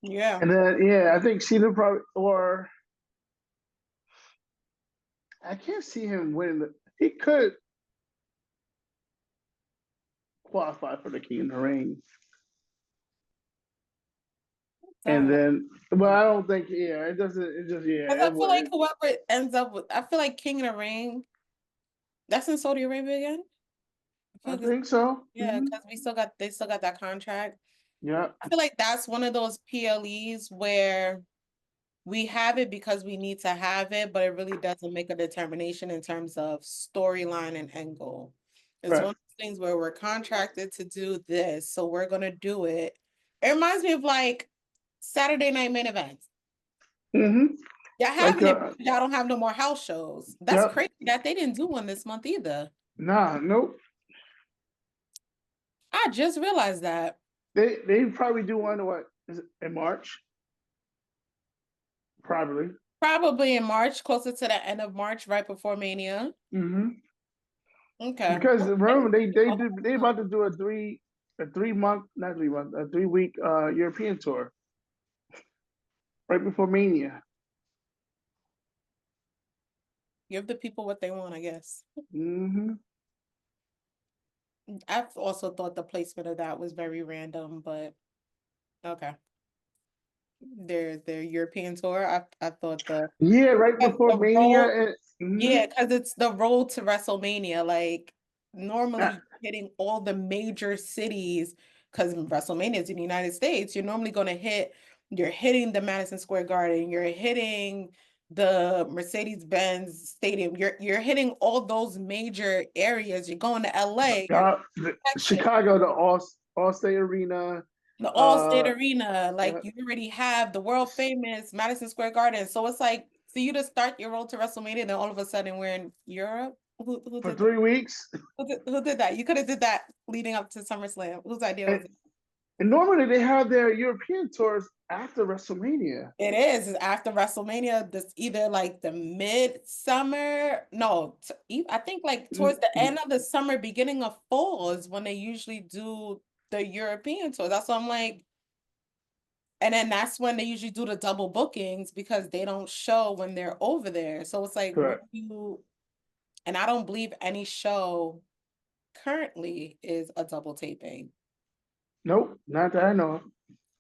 Yeah. And then I think Cena probably, or I can't see him winning. He could qualify for the King of the Ring. And then, but I don't think, it doesn't, it just, I feel like whoever ends up with, I feel like King of the Ring, that's in Saudi Arabia again? I think so. Yeah, because they still got that contract. Yeah. I feel like that's one of those PLEs where we have it because we need to have it, but it really doesn't make a determination in terms of storyline and end goal. It's Right. one of those things where we're contracted to do this, so we're gonna do it. It reminds me of like Saturday night main events. Mm-hmm. Y'all Like, having it, but y'all don't have no more house shows. That's Yep. crazy that they didn't do one this month either. Nah, nope. I just realized that. They probably do one, what, is it in March? Probably. Probably in March, closer to the end of March, right before Mania. Mm-hmm. Okay. Because remember, they about to do a 3-month, not 3 month, a 3-week European tour right before Mania. Give the people what they want, I guess. Mm-hmm. I've also thought the placement of that was very random, but okay. Their European tour. I thought Yeah, right before the Mania. road, Mhm. yeah, because it's the road to WrestleMania. Like normally Ah, hitting all the major cities, because WrestleMania is in the United States, you're normally gonna you're hitting the Madison Square Garden, you're hitting the Mercedes-Benz Stadium, you're hitting all those major areas. You're going to LA, you're Texas. Chicago, the Allstate Arena. The All-State Uh, Arena, like you already have the world famous Madison Square Garden. So it's like for you to start your road to WrestleMania, then all of a sudden we're in Europe. Who for did 3 weeks. who did that? You could have did that leading up to SummerSlam. Whose idea was it? And normally they have their European tours after WrestleMania. It is after WrestleMania. This either like the midsummer, no, I think like towards the end of the summer, beginning of fall is when they usually do the European tour. That's why I'm like. And then that's when they usually do the double bookings because they don't show when they're over there. So it's like, what Correct. do you, and I don't believe any show currently is a double taping. Nope, not that I know of.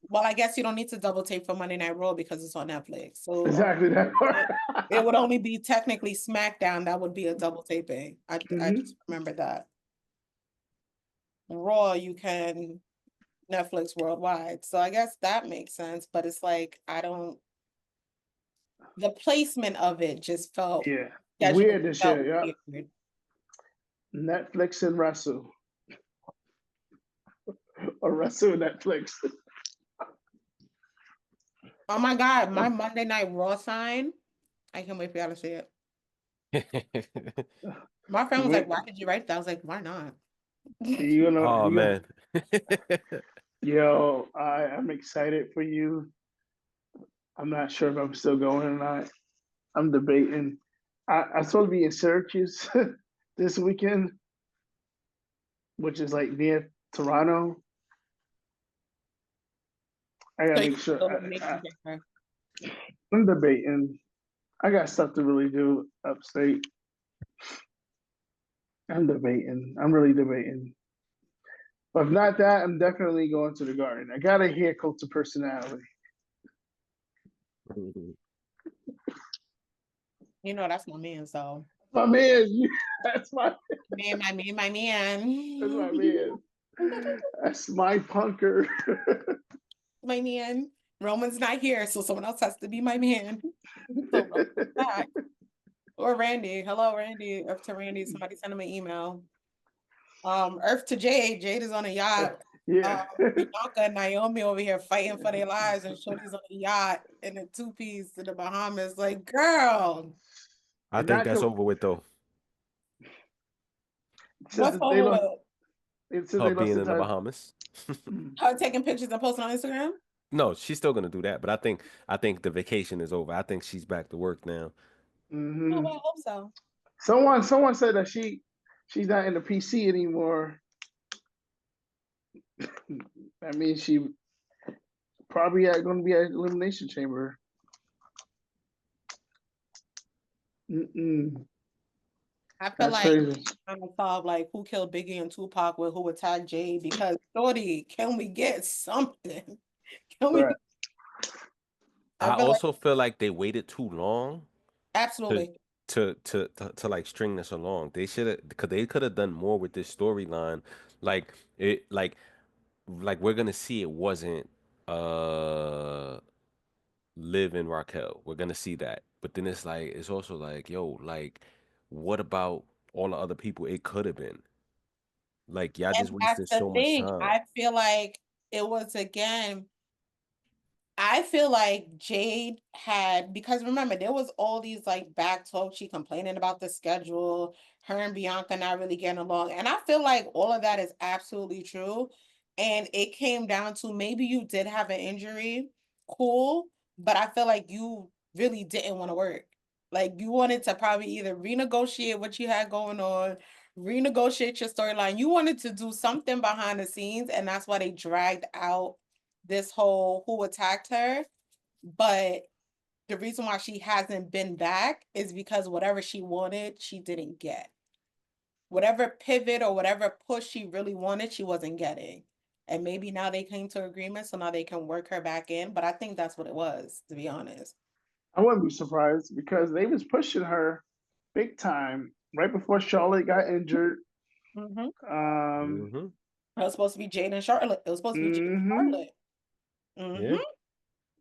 Well, I guess you don't need to double tape for Monday Night Raw because it's on Netflix. So Exactly that part. it would only be technically SmackDown that would be a double taping. I just remember that. Raw, you can Netflix worldwide. So I guess that makes sense, but it's like, the placement of it just felt Weird this year, yeah. weird. Netflix and Wrestle. Or Wrestle and Netflix. Oh my God, my Monday Night Raw sign. I can't wait for y'all to see it. My friend was like, why did you write that? I was like, why not? Oh man. Yo, I'm excited for you. I'm not sure if I'm still going or not. I'm debating. I'm supposed to be in Syracuse this weekend, which is like near Toronto. I gotta make sure. I'm debating. I got stuff to really do upstate. I'm debating. I'm really debating. But if not that, I'm definitely going to the Garden. I gotta hear Cult of Personality. You know, that's my man, so. My man, that's my man. That's my man. That's my punker. My man. Roman's not here, so someone else has to be my man. So back. Or Randy. Hello, Randy. Earth to Randy. Somebody send him an email. Earth to Jade. Jade is on a yacht. Yeah. Bianca and Naomi over here fighting for their lives, and Shorty's on a yacht in a 2-piece in the Bahamas. Like, girl. I think that's over with though. What's over with? Her being in the Bahamas. Her taking pictures and posting on Instagram? No, she's still gonna do that, but I think the vacation is over. I think she's back to work now. Oh, well, I hope so. Someone said that she's not in the PC anymore. That means she probably going to be at Elimination Chamber. I feel like trying to solve like who killed Biggie and Tupac with who attacked Jay, because Shorty, can we get something? Can we? I also feel like they waited too long. Absolutely. To like string this along. They should have, because they could have done more with this storyline. Like we're gonna see it wasn't Liv and Raquel. We're gonna see that. But then it's like, it's also like, yo, like, what about all the other people it could have been? Like, y'all And just that's wasted the so much thing. time. I feel like it was again. I feel like Jade had, because remember, there was all these like back talk, she complaining about the schedule, her and Bianca not really getting along. And I feel like all of that is absolutely true. And it came down to maybe you did have an injury, cool, but I feel like you really didn't want to work. Like you wanted to probably either renegotiate what you had going on, renegotiate your storyline. You wanted to do something behind the scenes, and that's why they dragged out this whole who attacked her. But the reason why she hasn't been back is because whatever she wanted, she didn't get. Whatever pivot or whatever push she really wanted, she wasn't getting. And maybe now they came to agreement, so now they can work her back in. But I think that's what it was, to be honest. I wouldn't be surprised because they was pushing her big time right before Charlotte got injured. Mm-hmm. Mm-hmm. It was supposed to be Jade and Charlotte. It was supposed to be Jade and Charlotte. Mm-hmm.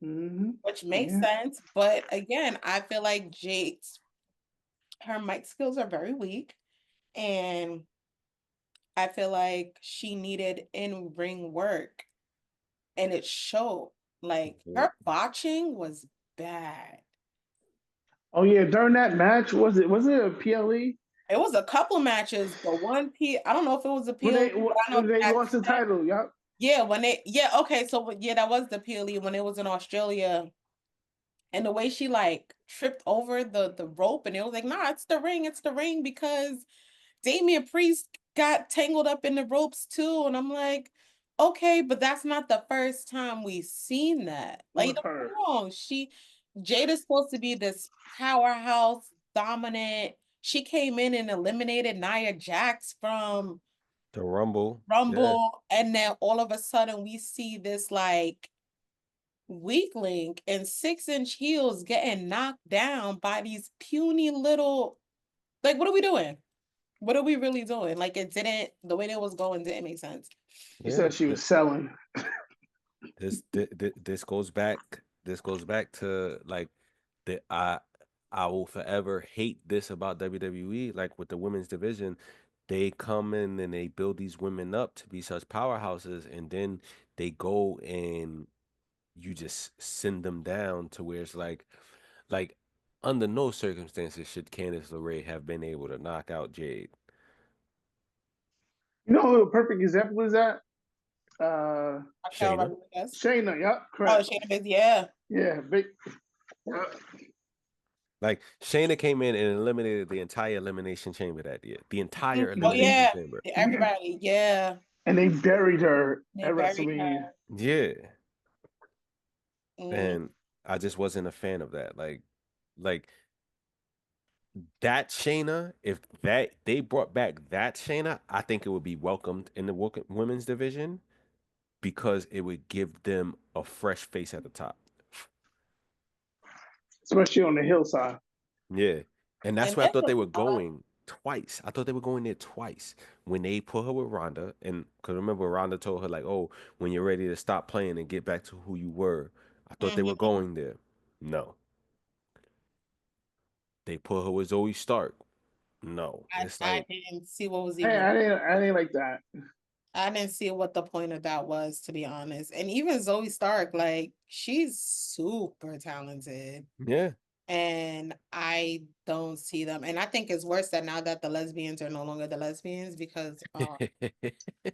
Yeah. Which makes sense. But again, I feel like Jade's, her mic skills are very weak. And I feel like she needed in-ring work. And it showed. Like her botching was bad. Oh yeah, during that match, was it a PLE? It was a couple matches, but I don't know if it was a When PLE, but I know when they that, lost the title, yup. yeah, okay, so yeah, that was the PLE when it was in Australia. And the way she like tripped over the rope, and it was like, nah, it's the ring, because Damian Priest got tangled up in the ropes too. And I'm like, okay, but that's not the first time we've seen that. Like, With don't get me her. wrong, Jada's supposed to be this powerhouse, dominant. She came in and eliminated Nia Jax from The Rumble. Yeah. Rumble, and then all of a sudden we see this like weakling in 6-inch heels getting knocked down by these puny little, like, what are we doing? What are we really doing? Like, the way it was going didn't make sense. She said she was selling. This goes back. This goes back to like the I will forever hate this about WWE. Like with the women's division, they come in and they build these women up to be such powerhouses, and then they go and you just send them down to where it's like under no circumstances should Candice LeRae have been able to knock out Jade. You know who a perfect example is that? Shayna. Shayna, yup, Oh, correct. Shayna, yeah. Yeah, big. Like Shayna came in and eliminated the entire Elimination Chamber that year. The entire Oh Elimination yeah, Chamber. everybody, yeah. And they buried her They at buried WrestleMania. her. Yeah. Mm. And I just wasn't a fan of that. Like that Shayna, if that they brought back that Shayna, I think it would be welcomed in the women's division because it would give them a fresh face at the top. Especially on the hillside. Yeah. And that's And where I that's thought they a were lot. going twice. I thought they were going there twice when they put her with Ronda. And because remember, Ronda told her, like, oh, when you're ready to stop playing and get back to who you were. I thought they were going there. No. They put her with Zoe Stark. No. It's I like, didn't see what was Hey, even. I didn't like that. I didn't see what the point of that was, to be honest. And even Zoe Stark, like, she's super talented. yeah. And I don't see them. And I think it's worse that now that the lesbians are no longer the lesbians, because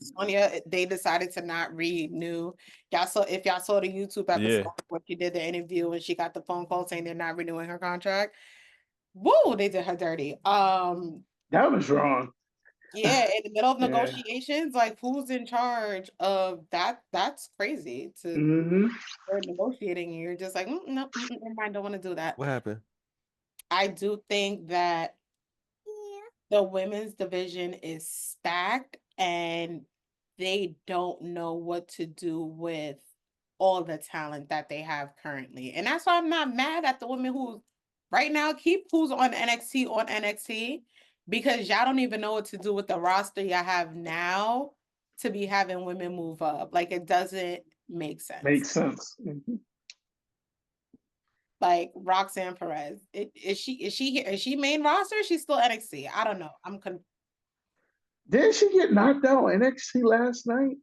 Sonya, they decided to not renew. If y'all saw the YouTube episode where she did the interview and she got the phone call saying they're not renewing her contract. Woo, they did her dirty. That was wrong. Yeah, in the middle of Yeah. negotiations, like who's in charge of that? That's crazy to start negotiating and you're just like, no, never mind, don't want to do that. What happened? I do think that the women's division is stacked and they don't know what to do with all the talent that they have currently. And that's why I'm not mad at the women who right now keep who's on NXT because y'all don't even know what to do with the roster y'all have now to be having women move up. Like, it doesn't make sense. Makes sense. Like Roxanne Perez. Is she main roster? Or she's still NXT. I don't know. Didn't she get knocked out on NXT last night?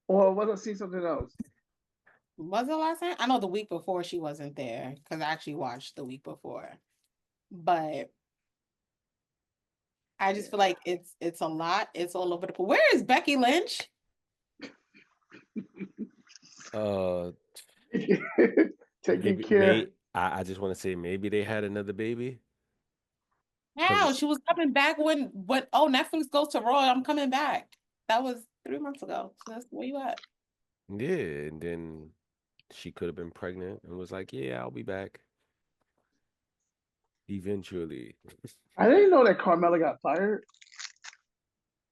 Or was I seeing something else? Was it last night? I know the week before she wasn't there because I actually watched the week before. But I just feel like it's a lot. It's all over the place. Where is Becky Lynch? Taking care. I just want to say maybe they had another baby. How? She was coming back when Netflix goes to Raw, I'm coming back. That was 3 months ago. So that's where you at. Yeah, and then she could have been pregnant and was like, "Yeah, I'll be back." Eventually. I didn't know that Carmella got fired.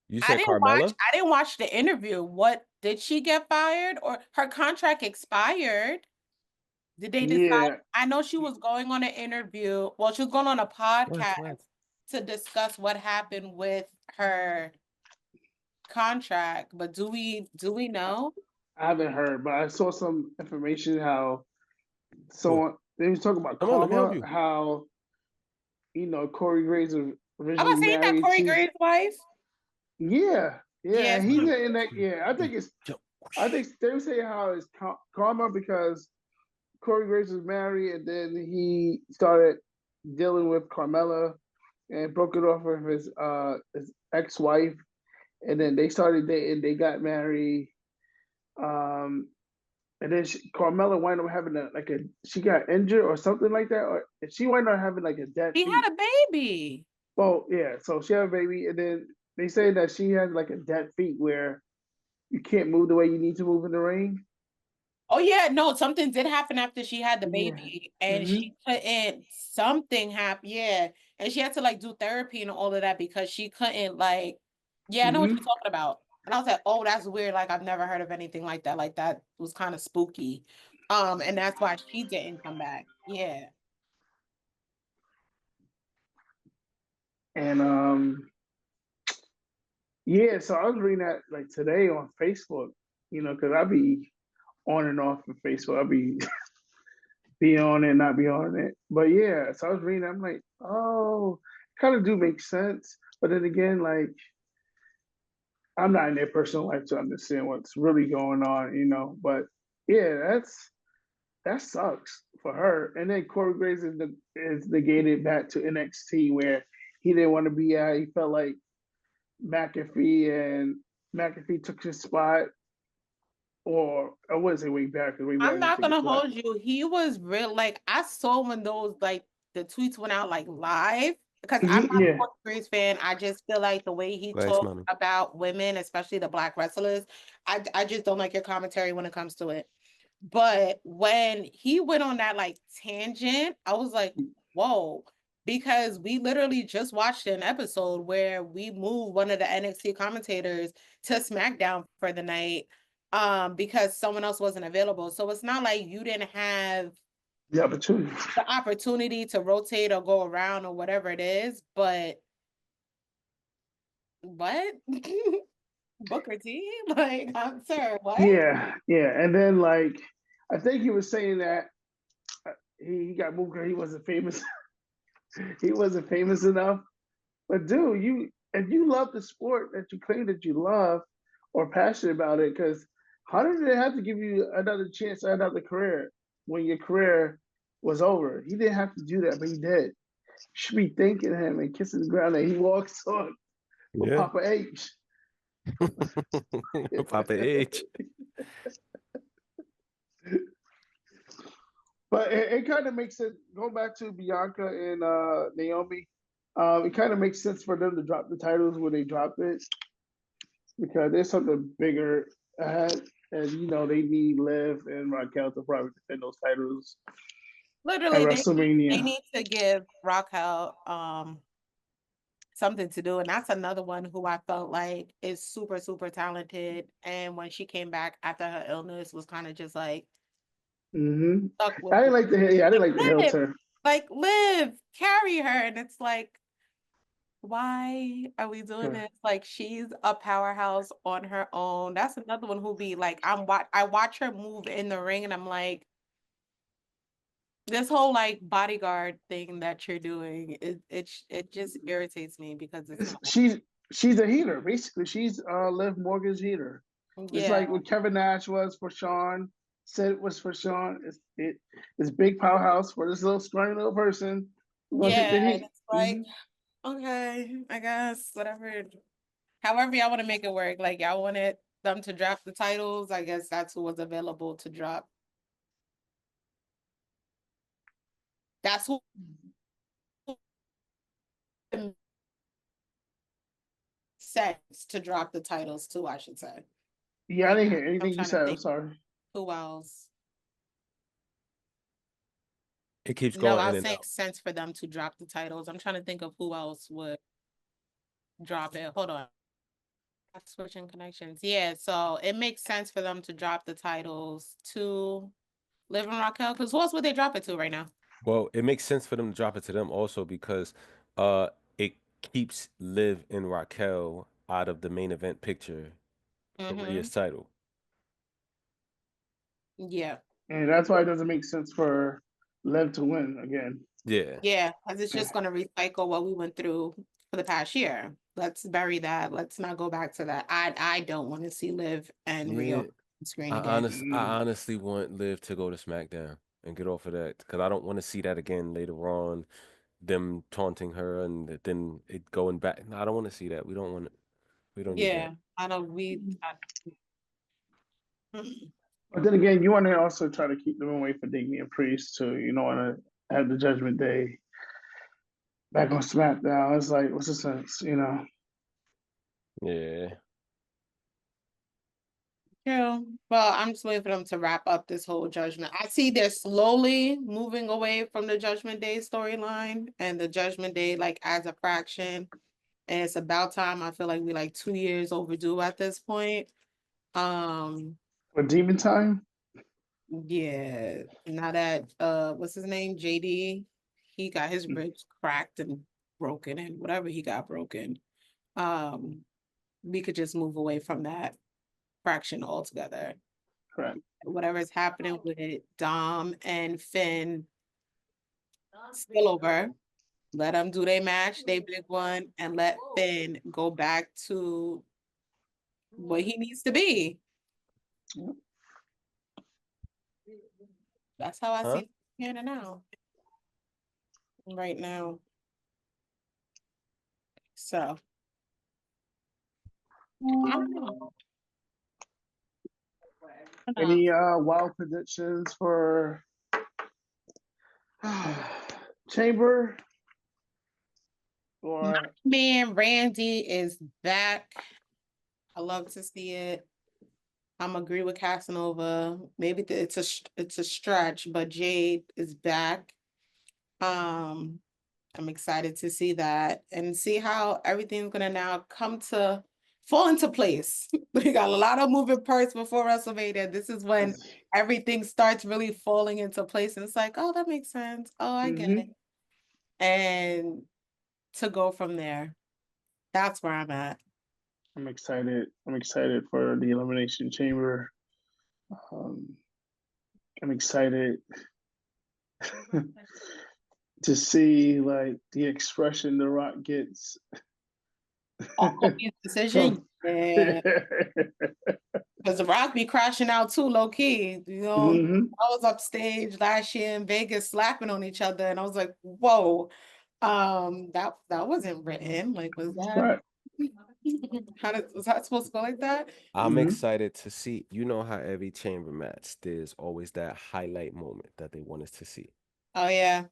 You said Carmella? I didn't watch the interview. What did she get fired or her contract expired? Did they decide? Yeah. I know she was going on an interview. Well, she was going on a podcast What? to discuss what happened with her contract. But do we know? I haven't heard, but I saw some information how they was talking about Come on, let me help karma, you. how Corey Graves was I'm originally about saying that married Corey to. Graves' wife. Yeah, Yes. he's in that. Yeah, I think they were saying how it's karma because Corey Graves was married and then he started dealing with Carmella and broke it off with his ex-wife, and then they started dating. They got married. And then Carmella wound up having she got injured or something like that, or she wound up having like a dead She feet. had a baby. Well, yeah, so she had a baby, and then they say that she has like a dead feet where you can't move the way you need to move in the ring. Oh yeah, no, something did happen after she had the Yeah. baby, and she couldn't. Something happened, yeah, and she had to like do therapy and all of that because she couldn't Yeah, I know what you're talking about. And I was like, oh, that's weird. Like I've never heard of anything like that. Like that was kind of spooky. And that's why she didn't come back. Yeah. And yeah, so I was reading that like today on Facebook, because I be on and off of Facebook. I be on it, not be on it. But yeah, so I was reading, I'm like, oh, kind of do make sense. But then again, like I'm not in their personal life to understand what's really going on. But yeah, that sucks for her. And then Corey Graves is negated back to NXT where he didn't want to be at. He felt like McAfee took his spot, or I wouldn't say way back. I'm not gonna hold you. He was real. Like I saw when those the tweets went out like live because I'm not a Corey Graves fan. I just feel like the way he talks about women, especially the black wrestlers, I just don't like your commentary when it comes to it. But when he went on that like tangent, I was like, whoa. Because we literally just watched an episode where we moved one of the NXT commentators to SmackDown for the night because someone else wasn't available. So it's not like you didn't have the opportunity to rotate or go around or whatever it is, but what? Booker T? Like, I'm sorry, what? Yeah. And then like I think he was saying that he got moved because he wasn't famous. He wasn't famous enough. But dude, if you love the sport that you claim that you love or passionate about it, because how did they have to give you another chance at another career when your career was over? He didn't have to do that, but he did. You should be thanking him and kissing the ground that he walks on with Papa H. Papa H. But it kind of makes sense. Going back to Bianca and Naomi, it kind of makes sense for them to drop the titles when they drop it because there's something bigger ahead, and they need Liv and Raquel to probably defend those titles. Literally, at WrestleMania. They need to give Raquel something to do, and that's another one who I felt like is super, super talented. And when she came back after her illness, was kind of just like, I didn't like the heel turn. Like, Liv, carry her, and it's like, why are we doing this? Like, she's a powerhouse on her own. That's another one who be like, I watch her move in the ring, and I'm like, This whole like bodyguard thing that you're doing, it just irritates me because it's not. She's a heater, basically. She's Liv Morgan's heater. It's Yeah, like what Kevin Nash was for Sean, Sid was for Sean. It's big powerhouse for this little scrawny little person who wants to take yeah, the and heat. it's like, okay, I guess whatever. However y'all want to make it work. Like y'all wanted them to drop the titles. I guess that's who was available to drop. That's who sets to drop the titles too, I should say. Yeah, I didn't hear I'm anything you trying to said. I'm think sorry. who else. It keeps No, going I in was and saying out. sense for them to drop the titles. I'm trying to think of who else would drop it. Hold on. Switching connections. Yeah, so it makes sense for them to drop the titles to Liv and Raquel, because who else would they drop it to right now? Well, it makes sense for them to drop it to them also because it keeps Liv and Raquel out of the main event picture for Rhea's title. Yeah. And that's why it doesn't make sense for Liv to win again. Yeah. Yeah, because it's just going to recycle what we went through for the past year. Let's bury that. Let's not go back to that. I don't want to see Liv and Rhea Yeah. on screen again. I honestly want Liv to go to SmackDown and get off of that because I don't want to see that again later on. Them taunting her and then it going back. No, I don't want to see that. We don't want it. We don't need that. Yeah, I don't. But then again, you want to also try to keep them away for Damian Priest too. You don't want to have the Judgment Day back on SmackDown. It's like, what's the sense, you know? Yeah. Yeah. Well, I'm just waiting for them to wrap up this whole Judgment. I see they're slowly moving away from the Judgment Day storyline and the Judgment Day like as a fraction. And it's about time. I feel like we're like 2 years overdue at this point. For Demon Time? Yeah. Now that what's his name? JD, he got his ribs cracked and broken and whatever he got broken. We could just move away from that fraction altogether. Correct. Whatever's happening with Dom and Finn still over. Let them do their match, they big one, and let Finn go back to what he needs to be. That's how I see it here and now. Right now. So I don't know. Any wild predictions for Chamber? Or Man, Randy is back. I love to see it. I'm agree with Casanova. Maybe it's a stretch, but Jade is back. I'm excited to see that and see how everything's gonna now come to fall into place. We got a lot of moving parts before WrestleMania. This is when everything starts really falling into place, and it's like, oh, that makes sense. Oh, I get it. And to go from there, that's where I'm at. I'm excited. I'm excited for the Elimination Chamber. I'm excited to see like the expression The Rock gets. His decision, yeah. Because The Rock be crashing out too, low key. You know, I was upstage last year in Vegas slapping on each other, and I was like, whoa, that wasn't written. Like, was that? Right. Was that supposed to go like that? I'm excited to see. You know how every chamber match, there's always that highlight moment that they want us to see. Oh yeah.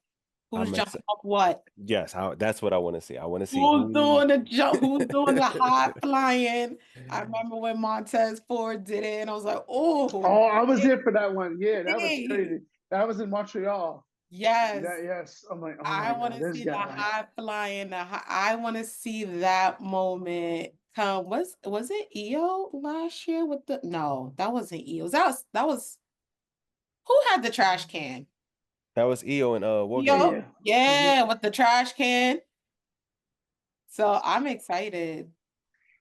Who's jumping up what? Yes, that's what I want to see. I want to see who's doing the jump, who's doing the high flying. I remember when Montez Ford did it, and I was like, oh, I was there for that one. Yeah, that was crazy. That was in Montreal. Yes. Yes. I'm like, oh I want to see the high flying. I want to see that moment come. Was it EO last year with the? No, that wasn't EO. That was who had the trash can? That was EO and War Games. Yeah, with the trash can. So I'm excited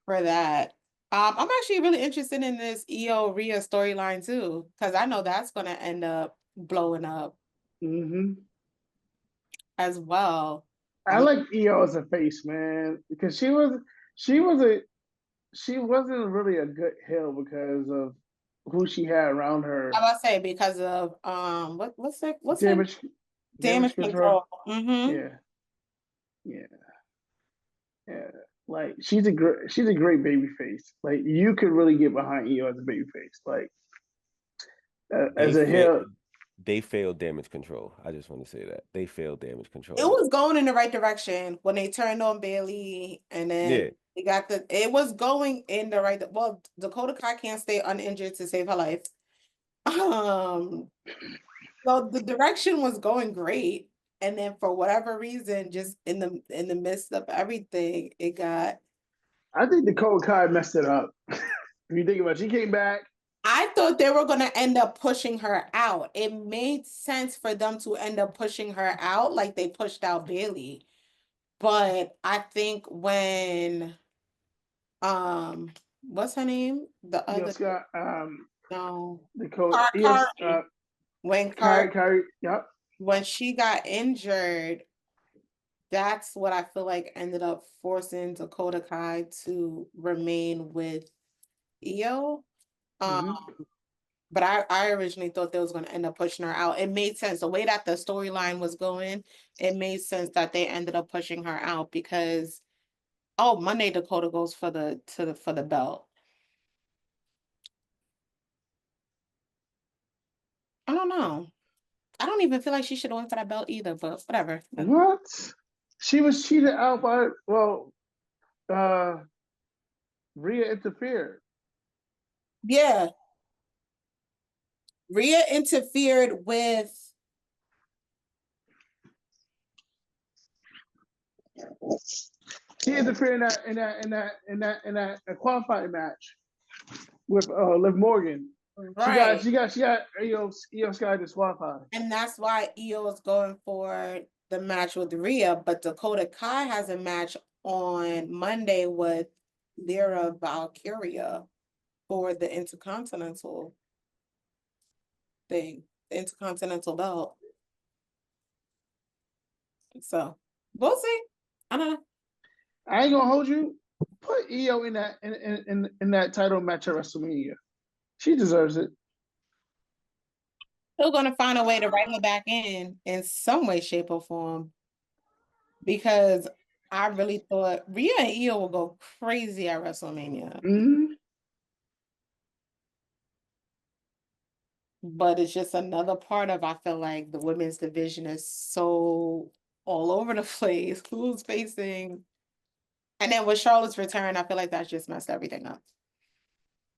for that. I'm actually really interested in this EO Rhea storyline too, because I know that's gonna end up blowing up. as well. I like Io as a face, man, because she wasn't really a good heel because of who she had around her. I was say because of what's it damage control. control. Mm-hmm. Yeah. Like she's a great baby face. Like you could really get behind Io as a baby face. Like as a heel. They failed damage control. I just want to say that they failed damage control. It was going in the right direction when they turned on Bailey, and then it was going in the right. Well, Dakota Kai can't stay uninjured to save her life. So the direction was going great, and then for whatever reason, just in the midst of everything, it got. I think Dakota Kai messed it up. If you think about it, she came back. I thought they were going to end up pushing her out. It made sense for them to end up pushing her out like they pushed out Bailey. But I think when what's her name? The other Scott, no Dakota when Kyrie, yep. When she got injured, that's what I feel like ended up forcing Dakota Kai to remain with Io. But I originally thought they was going to end up pushing her out. It made sense. The way that the storyline was going, it made sense that they ended up pushing her out because Monday Dakota goes for the belt. I don't know. I don't even feel like she should have went for that belt either, but whatever. What? She was cheated out by Rhea interfered. Yeah. Rhea interfered with She interfered in that qualifying match with Liv Morgan. right. She got Io Sky disqualified. And that's why Io is going for the match with Rhea, but Dakota Kai has a match on Monday with Lyra Valkyria for the Intercontinental thing, the Intercontinental belt. So we'll see. I don't know. I ain't gonna hold you. Put Io in that title match at WrestleMania. She deserves it. Still gonna find a way to write her back in some way, shape, or form. Because I really thought Rhea and Io will go crazy at WrestleMania. But it's just another part of, I feel like the women's division is so all over the place. Who's facing? And then with Charlotte's return, I feel like that's just messed everything up.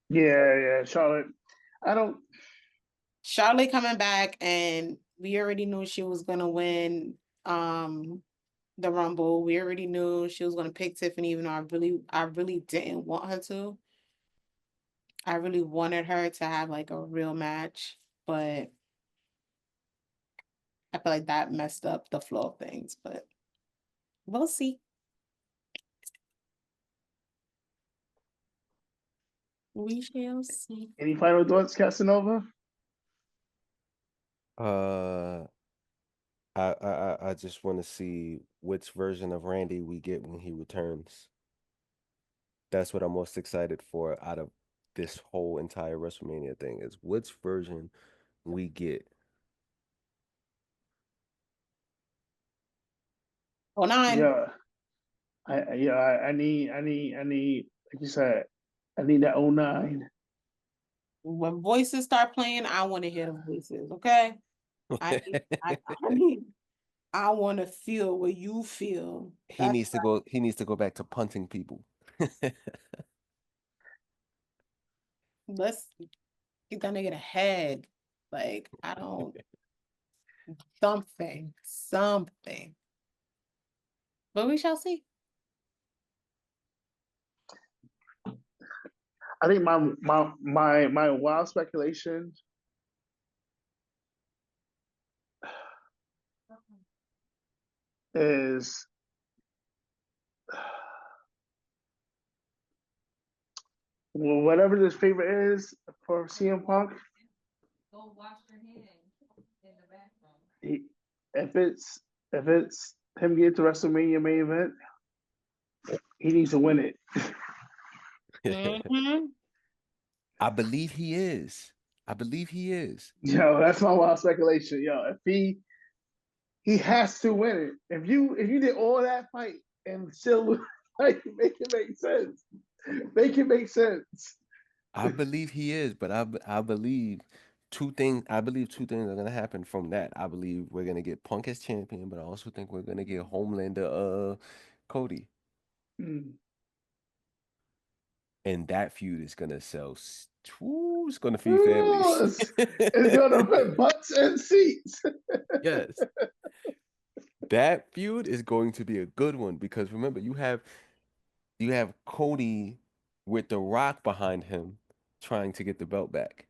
Yeah, Charlotte. Charlotte coming back, and we already knew she was gonna win the Rumble. We already knew she was gonna pick Tiffany, even though I really didn't want her to. I really wanted her to have like a real match, but I feel like that messed up the flow of things, but we'll see. We shall see. Any final thoughts, Casanova? I just want to see which version of Randy we get when he returns. That's what I'm most excited for out of this whole entire WrestleMania thing is which version we get. Oh, 9. Yeah. I need like you said, I need that 09. When voices start playing, I want to hear the voices, okay? I want to feel what you feel. He needs to go back to punting people. Let's get that nigga a head. Like, I don't something. But we shall see. I think my wild speculation is whatever this favorite is for CM Punk, go wash your hands in the bathroom. If it's him getting to WrestleMania main event, he needs to win it. Mhm. I believe he is. I believe he is. Yo, that's my wild speculation. Yo, if he has to win it. If you did all that fight and still like make it make sense. Make it make sense. I believe he is, but I believe two things. I believe two things are gonna happen from that. I believe we're gonna get Punk as champion, but I also think we're gonna get Homelander, Cody, Mm. and that feud is gonna sell. It's gonna feed Ooh, families. it's gonna put butts and seats. Yes, that feud is going to be a good one because remember you have Cody with The Rock behind him trying to get the belt back.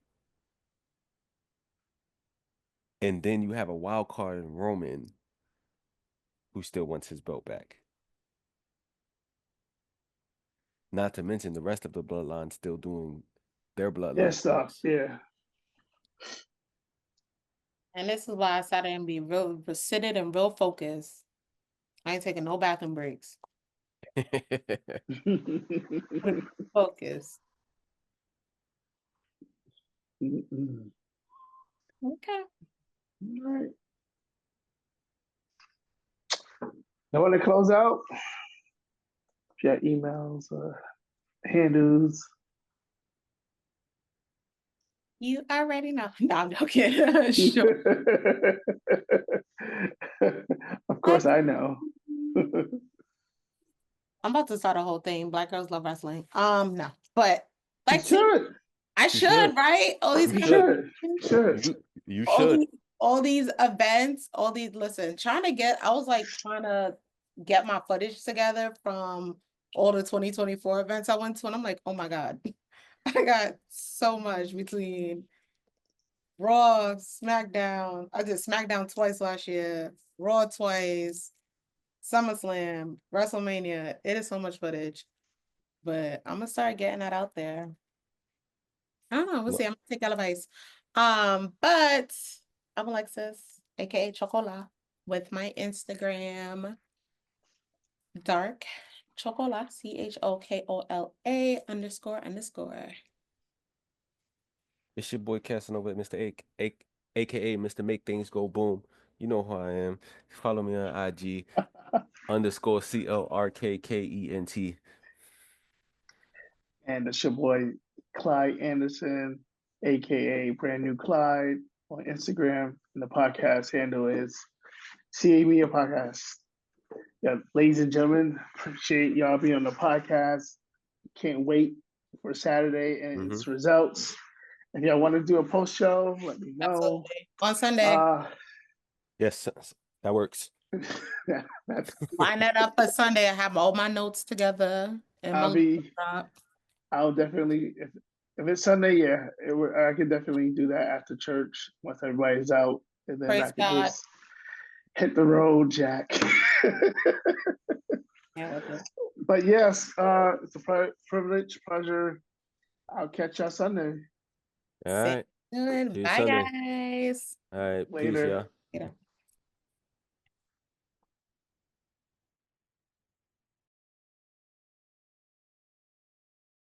And then you have a wild card in Roman who still wants his belt back. Not to mention the rest of the bloodline still doing their bloodline Yeah, stuff. things. Yeah. And this is why I sat there and be real seated and real focused. I ain't taking no bathroom breaks. Focus. Mm-mm. Okay. All right. I want to close out. If you have emails, handles. You already know. No, I'm joking. Sure. Of course, I know. I'm about to start a whole thing. Black girls love wrestling. No, but You like, should. I You should, should. right? All these You should. should. You all should. these events, listen, I was like trying to get my footage together from all the 2024 events I went to, and I'm like, oh my God, I got so much between Raw, SmackDown. I did SmackDown twice last year, Raw twice, SummerSlam, WrestleMania. It is so much footage, but I'm gonna start getting that out there. I don't know. We'll see. I'm gonna take that advice. But I'm Alexis, aka Chocola, with my Instagram, dark chocola, CHOKOLA__. It's your boy Casanova, Mr. AKA Mr. Make Things Go Boom. You know who I am. Follow me on IG _CLRKKENT. And it's your boy Clyde Anderson, aka Brand New Clyde, on Instagram. And the podcast handle is CAMEDIA Podcast. Yeah, ladies and gentlemen, appreciate y'all being on the podcast. Can't wait for Saturday and its results. If y'all want to do a post show, let me know. Absolutely. On Sunday. Yes, that works. That's Line that up for Sunday. I have all my notes together and I'll definitely if it's Sunday, yeah, I could definitely do that after church once everybody's out, and then Praise I could God. just hit the road, Jack. Yeah, But yes, it's a privilege, pleasure. I'll catch y'all Sunday. All right. Good. See you Bye, Sunday. guys. All right. Peace, Later. y'all. Later.